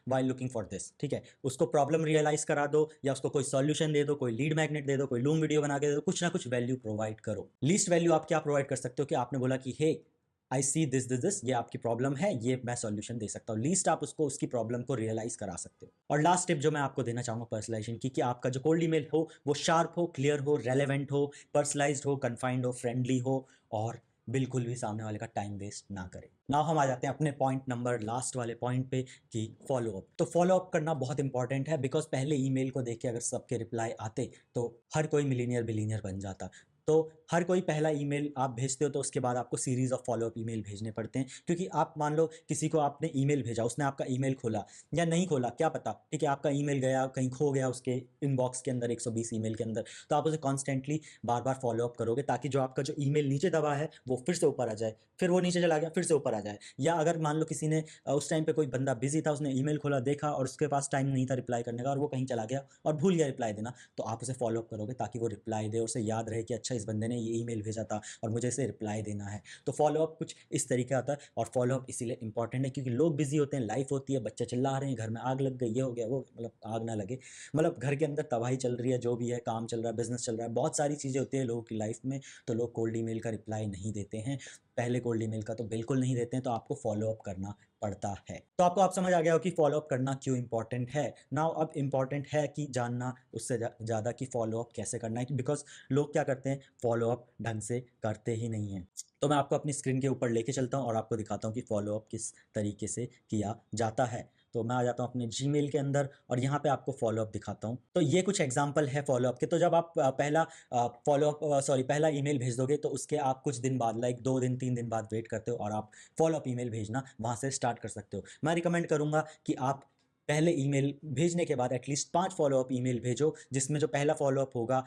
while looking for this. ठीक है, उसको प्रॉब्लम रियलाइज करा दो, या उसको कोई सॉल्यूशन दे दो, कोई लीड मैग्नेट दे दो, कोई लूम वीडियो बना के दे दो, कुछ ना कुछ वैल्यू प्रोवाइड करो। लीस्ट वैल्यू आप क्या प्रोवाइड कर सकते हो कि आपने बोला कि हे आई सी दिस, ये आपकी प्रॉब्लम है, ये मैं सॉल्यूशन दे सकता हूँ। लीस्ट आप उसको उसकी प्रॉब्लम को रियलाइज करा सकते हो। और लास्ट टिप जो मैं आपको देना चाहूंगा पर्सनलाइजेशन की, कि आपका जो कोल्ड ईमेल हो वो शार्प हो, क्लियर हो, रेलेवेंट हो, पर्सनलाइज्ड हो, कन्फाइंड हो, फ्रेंडली हो, और बिल्कुल भी सामने वाले का टाइम वेस्ट ना करे। नाउ हम आ जाते हैं अपने पॉइंट नंबर लास्ट वाले पॉइंट पे, कि फॉलोअप। तो फॉलोअप करना बहुत इंपॉर्टेंट है, बिकॉज पहले ईमेल को देख के अगर सबके रिप्लाई आते तो हर कोई मिलीनियर बिलीनियर बन जाता। तो हर कोई पहला ईमेल आप भेजते हो तो उसके बाद आपको सीरीज ऑफ फॉलोअप ईमेल भेजने पड़ते हैं, क्योंकि आप मान लो किसी को आपने ईमेल भेजा, उसने आपका ईमेल खोला या नहीं खोला क्या पता, ठीक है, आपका ईमेल गया कहीं, खो गया उसके इनबॉक्स के अंदर 120 ईमेल के अंदर, तो आप उसे कॉन्स्टेंटली बार बार फॉलोअप करोगे, ताकि जो आपका जो ईमेल नीचे दबा है वो फिर से ऊपर आ जाए, फिर वो नीचे चला गया फिर से ऊपर आ जाए। या अगर मान लो किसी ने उस टाइम पे कोई बंदा बिजी था, उसने ईमेल खोला, देखा और उसके पास टाइम नहीं था रिप्लाई करने का, और वो कहीं चला गया और भूल गया रिप्लाई देना, तो आप उसे फॉलोअप करोगे ताकि वो रिप्लाई दे, उसे याद रहे कि अच्छा इस बंदे ने ये ईमेल भेजा था और मुझे इसे रिप्लाई देना है। तो फॉलोअप कुछ इस तरीके आता है, और फॉलोअप इसीलिए इंपॉर्टेंट है क्योंकि लोग बिजी होते हैं, लाइफ होती है, बच्चे चिल्ला रहे हैं, घर में आग लग गई, ये हो गया, वो, मतलब आग ना लगे, मतलब घर के अंदर तबाही चल रही है, जो भी है, काम चल रहा है, बिजनेस चल रहा है, बहुत सारी चीज़ें होती है लोगों की लाइफ में, तो लोग कोल्ड ईमेल का रिप्लाई नहीं देते हैं। पहले कोल्ड ईमेल का तो बिल्कुल नहीं देते हैं, तो आपको फॉलोअप करना पड़ता है। तो आपको आप समझ आ गया हो कि फॉलोअप करना क्यों इंपॉर्टेंट है। नाउ अब इंपॉर्टेंट है कि जानना उससे ज़्यादा कि फॉलोअप कैसे करना है, बिकॉज लोग क्या करते हैं, फॉलोअप ढंग से करते ही नहीं हैं। तो मैं आपको अपनी स्क्रीन के ऊपर लेके चलता हूँ और आपको दिखाता हूँ कि फॉलोअप किस तरीके से किया जाता है। तो मैं आ जाता हूँ अपने जीमेल के अंदर और यहाँ पे आपको फॉलोअप दिखाता हूँ। तो ये कुछ एग्जांपल है फॉलोअप के। तो जब आप पहला ईमेल भेज दोगे तो उसके आप कुछ दिन बाद, लाइक 2 दिन 3 दिन बाद वेट करते हो और आप फॉलोअप ईमेल भेजना वहाँ से स्टार्ट कर सकते हो। मैं रिकमेंड करूँगा कि आप पहले ईमेल भेजने के बाद एटलीस्ट 5 फॉलोअप ईमेल भेजो, जिसमें जो पहला फॉलोअप होगा,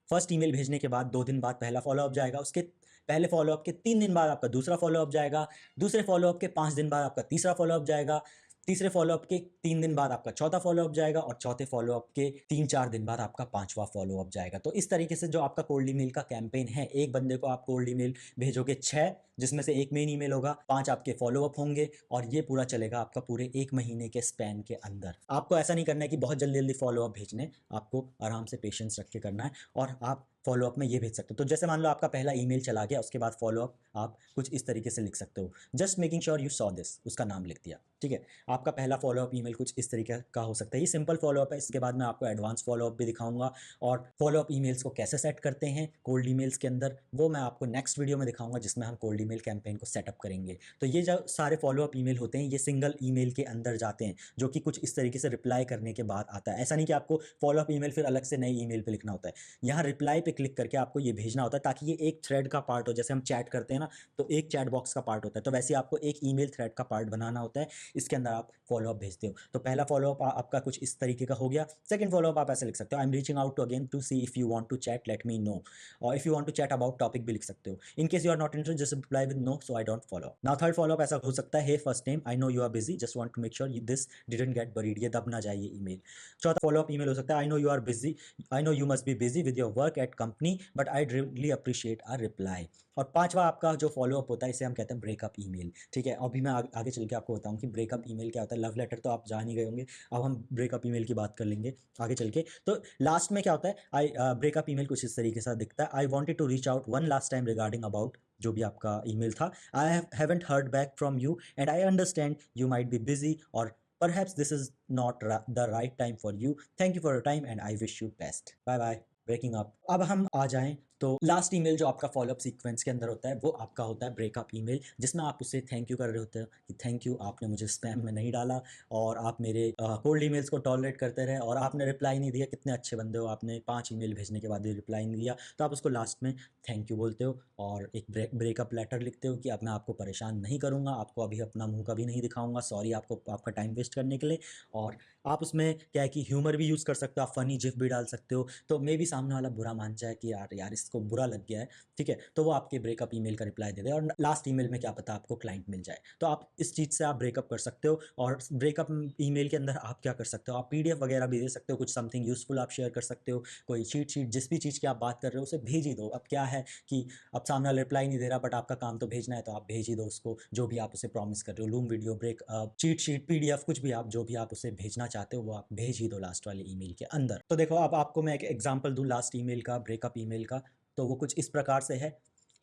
फर्स्ट ईमेल भेजने के बाद 2 दिन बाद पहला फॉलोअप जाएगा, उसके पहले फॉलोअप के 3 दिन बाद आपका दूसरा फॉलोअप जाएगा, दूसरे फॉलोअप के 5 दिन बाद आपका तीसरा फॉलोअप जाएगा, तीसरे फॉलोअप के 3 दिन बाद आपका चौथा फॉलोअप जाएगा, और चौथे फॉलोअप के 3-4 दिन बाद आपका 5वां फॉलोअप जाएगा। तो इस तरीके से जो आपका कोल्ड ईमेल का कैंपेन है, एक बंदे को आप कोल्ड ईमेल भेजोगे 6, जिसमें से 1 मेन ईमेल होगा, 5 आपके फॉलोअप होंगे, और ये पूरा चलेगा आपका पूरे 1 महीने के स्पैन के अंदर। आपको ऐसा नहीं करना है कि बहुत जल्दी जल्दी फॉलोअप भेजने, आपको आराम से पेशेंस रख के करना है। और आप फॉलोअप में ये भेज सकते हो। तो जैसे मान लो आपका पहला ईमेल चला गया, उसके बाद फॉलोअप आप कुछ इस तरीके से लिख सकते हो, just making sure you saw this, उसका नाम लिख दिया। ठीक है, आपका पहला फॉलोअप ईमेल कुछ इस तरीके का हो सकता है। ये सिंपल फॉलोअप है। इसके बाद मैं आपको एडवांस फॉलोअप भी दिखाऊंगा, और फॉलोअप ईमेल्स को कैसे सेट करते हैं कोल्ड ईमेल्स के अंदर, वो मैं आपको नेक्स्ट वीडियो में दिखाऊंगा, जिसमें हम कोल्ड ईमेल कैंपेन को सेटअप करेंगे। तो ये जो सारे फॉलोअप ईमेल होते हैं, ये सिंगल ईमेल के अंदर जाते हैं, जो कि कुछ इस तरीके से रिप्लाई करने के बाद आता है। ऐसा नहीं कि आपको फॉलोअप ईमेल फिर अलग से नई ईमेल पे लिखना होता है, यहाँ रिप्लाई पे क्लिक करके आपको ये भेजना होता है, ताकि ये एक थ्रेड का पार्ट हो। जैसे हम चैट करते हैं ना, तो एक चैट बॉक्स का पार्ट होता है, तो वैसे आपको एक ईमेल थ्रेड का पार्ट बनाना होता है, इसके अंदर आप फॉलोअप भेजते हो। तो पहला फॉलोअप आपका कुछ इस तरीके का हो गया। सेकंड फॉलोअप आप ऐसे लिख सकते हो, I am reaching out to again to see if you want to chat, let me know. और if you want to chat about topic भी लिख सकते हो। In case you are not interested, just reply with no, so I don't follow. Now third follow up ऐसा हो सकता है, hey first name, I know you are busy, just want to make sure this didn't get buried, ये दब ना जाए email. चौथा follow up email हो सकता है, I know you are busy, I know you must be busy with your work at company but I really appreciate a reply. और पांचवा आपका जो फॉलोअप होता है इसे हम कहते हैं ब्रेकअप ईमेल। ठीक है, अभी मैं आगे चल के आपको बताऊं कि ब्रेकअप ईमेल क्या होता है। लव लेटर तो आप जान ही गए होंगे, अब हम ब्रेकअप ईमेल की बात कर लेंगे आगे चल के। तो लास्ट में क्या होता है, आई ब्रेकअप ईमेल कुछ इस तरीके से दिखता है। I wanted to reach out one last time regarding about, जो भी आपका ईमेल था, I haven't heard back from you and I understand you might be busy और perhaps this is not the right time for you. Thank you for your time and I wish you best. Bye bye. Breaking up. अब हम आ जाएं तो last email जो आपका follow up sequence के अंदर होता है वो आपका होता है ब्रेकअप ईमेल, जिसमें आप उससे थैंक यू कर रहे होते हैं कि थैंक यू, आपने मुझे स्पैम में नहीं डाला और आप मेरे कोल्ड ईमेल्स को टॉलरेट करते रहे और आपने रिप्लाई नहीं दिया। कितने अच्छे बंदे हो, आपने 5 ईमेल भेजने के बाद भी रिप्लाई नहीं दिया। तो आप उसको लास्ट में थैंक यू बोलते हो और एक ब्रेकअप लेटर लिखते हो कि अब मैं आपको परेशान नहीं करूँगा, आपको अभी अपना मुँह कभी नहीं दिखाऊँगा, सॉरी आपको आपका टाइम वेस्ट करने के लिए। और आप उसमें क्या है कि ह्यूमर भी यूज़ कर सकते हो, आप फ़नी जिफ भी डाल सकते हो, तो मे भी सामने वाला बुरा मान जाए कि यार यार इसको बुरा लग गया है। ठीक है, तो वो आपके ब्रेकअप ईमेल का रिप्लाई दे दे और लास्ट ईमेल में क्या पता आपको क्लाइंट मिल जाए। तो आप इस चीज़ से आप ब्रेकअप कर सकते हो। और ब्रेकअप ईमेल के अंदर आप क्या कर सकते हो, आप पीडीएफ वगैरह भी दे सकते हो, कुछ समथिंग यूजफुल आप शेयर कर सकते हो, कोई चीट शीट, जिस भी चीज़ की आप बात कर रहे हो उसे भेज ही दो। अब क्या है कि अब सामने वाला रिप्लाई नहीं दे रहा बट आपका काम तो भेजना है, तो आप भेज ही दो उसको जो भी आप उसे प्रॉमिस कर रहे हो, Loom video, break cheat sheet, PDF, कुछ भी आप जो भी आप उसे भेजना चाहते हो वो आप भेज ही दो लास्ट वाले ईमेल के अंदर। तो देखो अब आपको मैं एक एग्जांपल दूं लास्ट ईमेल का, ब्रेकअप ईमेल का, तो वो कुछ इस प्रकार से है।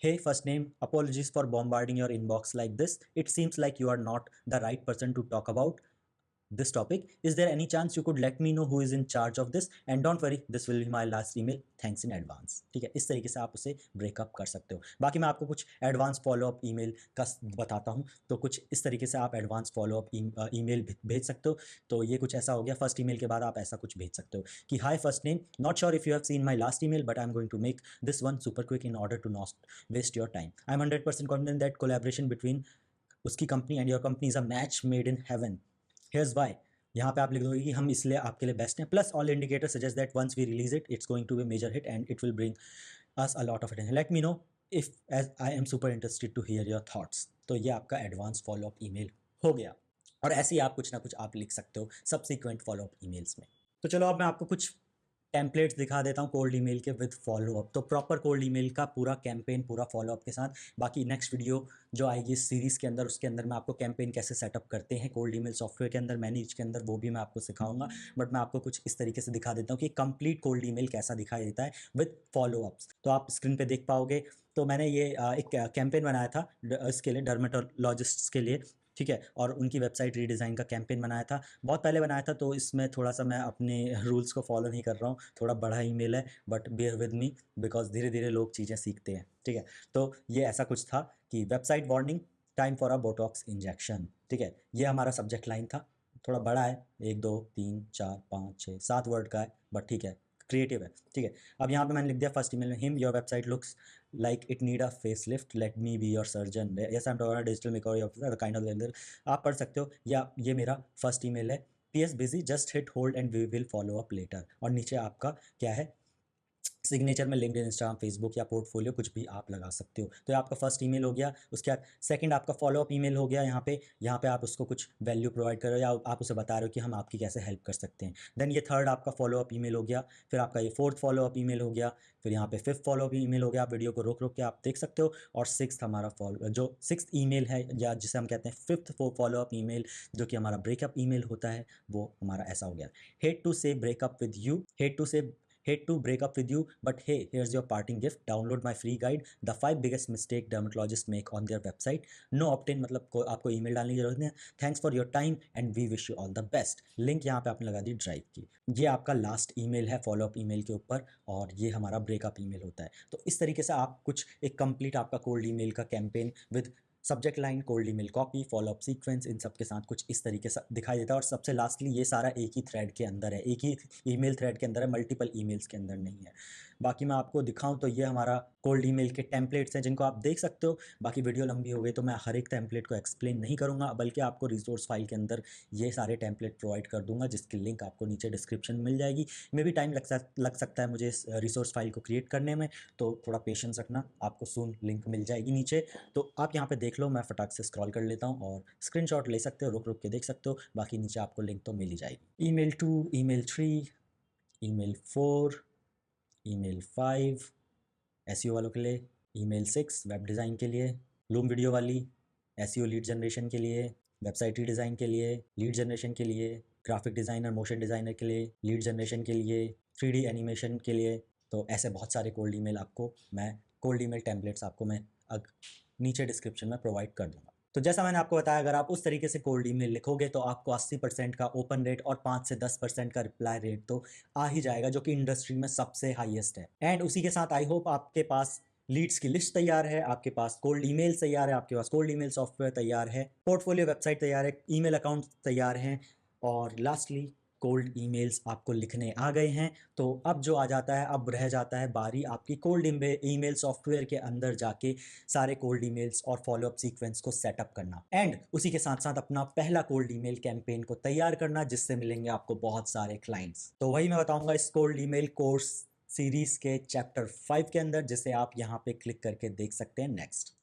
Hey, first name, apologies for bombarding your inbox like this. It seems like you are not the right person to talk about this topic. Is there any chance you could let me know who is in charge of this? And don't worry, this will be my last email. Thanks in advance. ठीक है, इस तरीके से आप उसे breakup कर सकते हो। बाकी मैं आपको कुछ एडवांस फॉलोअप ईमेल का बताता हूँ, तो कुछ इस तरीके से आप एडवांस फॉलोअप ईमेल भेज सकते हो। तो ये कुछ ऐसा हो गया, फर्स्ट ईमेल के बाद आप ऐसा कुछ भेज सकते हो कि hi first name, not sure if you have seen my last email but I am going to make this one super quick in order to not waste your time. I am 100% confident that collaboration between उसकी company and your company is a match made in heaven. Here's why. यहाँ पे आप लिख दोगे कि हम इसलिए आपके लिए बेस्ट हैं, plus all indicator suggest that once we release it it's going to be major hit and it will bring us a lot of attention. Let me know if as I am super interested to hear your thoughts. तो ये आपका advance follow up email हो गया। और ऐसे ही आप कुछ ना कुछ आप लिख सकते हो सबसीक्वेंट फॉलोअप ईमेल्स में। तो चलो अब मैं आपको कुछ टेम्पलेट्स दिखा देता हूँ कोल्ड ईमेल के विद फॉलोअप। तो प्रॉपर कोल्ड ईमेल का पूरा कैंपेन, पूरा फॉलोअप के साथ। बाकी नेक्स्ट वीडियो जो आएगी इस सीरीज़ के अंदर, उसके अंदर मैं आपको कैंपेन कैसे सेटअप करते हैं कोल्ड ईमेल सॉफ्टवेयर के अंदर, मैनेज के अंदर, वो भी मैं आपको सिखाऊंगा। बट मैं आपको कुछ इस तरीके से दिखा देता हूँ कि कंप्लीट कोल्ड ईमेल कैसा दिखाई देता है विद फॉलोअप्स। तो आप स्क्रीन पर देख पाओगे। तो मैंने ये एक कैंपेन बनाया था इसके लिए, डर्मेटोलॉजिस्ट्स के लिए। ठीक है, और उनकी वेबसाइट रीडिज़ाइन का कैंपेन बनाया था, बहुत पहले बनाया था। तो इसमें थोड़ा सा मैं अपने रूल्स को फॉलो नहीं कर रहा हूँ, थोड़ा बड़ा ईमेल है, but bear with me because धीरे धीरे लोग चीज़ें सीखते हैं। ठीक है, तो ये ऐसा कुछ था कि website warning, time for a Botox injection. ठीक है, ये हमारा सब्जेक्ट लाइन था, थोड़ा बड़ा है, 1 2 3 4 5 6 7 वर्ड का है, बट ठीक है, क्रिएटिव है। ठीक है, अब यहाँ पे मैंने लिख दिया फर्स्ट ईमेल में, him your website looks like it need a facelift, let me be your surgeon, yes I'm talking about digital makeover of kind of leather। आप पढ़ सकते हो, या ये मेरा फर्स्ट ईमेल है, PS busy just hit hold and we will follow up later। और नीचे आपका क्या है, सिग्नेचर में लिंक्डइन, इंस्टाग्राम, फेसबुक या पोर्टफोलियो कुछ भी आप लगा सकते हो। तो ये आपका फर्स्ट ईमेल हो गया। उसके बाद सेकंड आपका फॉलोअप ईमेल हो गया। यहाँ पे आप उसको कुछ वैल्यू प्रोवाइड कर रहे हो या आप उसे बता रहे हो कि हम आपकी कैसे हेल्प कर सकते हैं। देन ये थर्ड आपका फॉलोअप ईमेल हो गया। फिर आपका ये फोर्थ फॉलोअप ईमेल हो गया। फिर यहाँ पे फिफ्थ फॉलोअप ईमेल हो गया। आप वीडियो को रोक रोक के आप देख सकते हो। और सिक्स हमारा जो सिक्स ईमेल है, या जिसे हम कहते हैं फिफ्थ फॉलोअप ईमेल, जो कि हमारा ब्रेकअप ईमेल होता है, वो हमारा ऐसा हो गया, हेट टू से breakup with you, hate to break up with you, but hey, here's your parting gift. Download my free guide, The 5 Biggest Mistake Dermatologists Make on Their Website। No opt-in, मतलब आपको email डालने की जरूरत नहीं है। Thanks for your time and we wish you all the best. Link यहाँ पे आपने लगा दी ड्राइव की। ये आपका लास्ट ईमेल है फॉलोअप ईमेल के ऊपर, और ये हमारा ब्रेकअप ईमेल होता है। तो इस तरीके से आप कुछ एक कंप्लीट आपका कोल्ड ईमेल का campaign with subject line, cold email copy, follow up sequence, इन सब के साथ कुछ इस तरीके से दिखाई देता है। और सबसे लास्टली ये सारा एक ही थ्रेड के अंदर है, एक ही ईमेल थ्रेड के अंदर है, मल्टीपल ईमेल्स के अंदर नहीं है। बाकी मैं आपको दिखाऊं तो ये हमारा कोल्ड ईमेल के टेम्पलेट्स हैं जिनको आप देख सकते हो। बाकी वीडियो लंबी हो गई तो मैं हर एक टेम्पलेट को एक्सप्लेन नहीं करूंगा, बल्कि आपको रिसोर्स फाइल के अंदर ये सारे टेम्पलेट प्रोवाइड कर दूंगा, जिसकी लिंक आपको नीचे डिस्क्रिप्शन में मिल जाएगी। मे भी टाइम लग सकता है मुझे इस रिसोर्स फाइल को क्रिएट करने में, तो थोड़ा पेशेंस रखना, आपको सून लिंक मिल जाएगी नीचे। तो आप यहाँ पे देख लो, मैं फटाक से स्क्रॉल कर लेता हूँ और स्क्रीनशॉट ले सकते हो, रुक रुक के देख सकते हो। बाकी नीचे आपको लिंक तो मिल ही जाएगी। Email 2, email 3, email 4, email 5 SEO वालों के लिए, ईमेल 6 वेब डिज़ाइन के लिए, लूम वीडियो वाली एसईओ लीड जनरेशन के लिए, वेबसाइट डिज़ाइन के लिए, लीड जनरेशन के लिए, ग्राफिक डिज़ाइनर मोशन डिज़ाइनर के लिए, लीड जनरेशन के लिए, 3D एनिमेशन के लिए। तो ऐसे बहुत सारे कोल्ड ईमेल आपको मैं कोल्ड ईमेल टेम्पलेट्स आपको मैं नीचे डिस्क्रिप्शन में प्रोवाइड कर दूंगा। तो जैसा मैंने आपको बताया, अगर आप उस तरीके से कोल्ड ईमेल लिखोगे तो आपको 80% का ओपन रेट और 5 से 10% का रिप्लाई रेट तो आ ही जाएगा, जो कि इंडस्ट्री में सबसे हाईएस्ट है। एंड उसी के साथ आई होप आपके पास लीड्स की लिस्ट तैयार है, आपके पास कोल्ड ईमेल तैयार है, आपके पास कोल्ड ईमेल सॉफ्टवेयर तैयार है, पोर्टफोलियो वेबसाइट तैयार है, ईमेल अकाउंट तैयार हैं, और लास्टली कोल्ड ईमेल्स आपको लिखने आ गए हैं। तो अब जो आ जाता है, अब रह जाता है बारी आपकी कोल्ड ईमेल सॉफ्टवेयर के अंदर जाके सारे कोल्ड ईमेल्स और फॉलोअप सीक्वेंस को सेटअप करना, एंड उसी के साथ साथ अपना पहला कोल्ड ईमेल कैंपेन को तैयार करना, जिससे मिलेंगे आपको बहुत सारे क्लाइंट्स। तो वही मैं बताऊंगा इस कोल्ड ईमेल कोर्स सीरीज के चैप्टर 5 के अंदर, जिसे आप यहाँ पे क्लिक करके देख सकते हैं नेक्स्ट।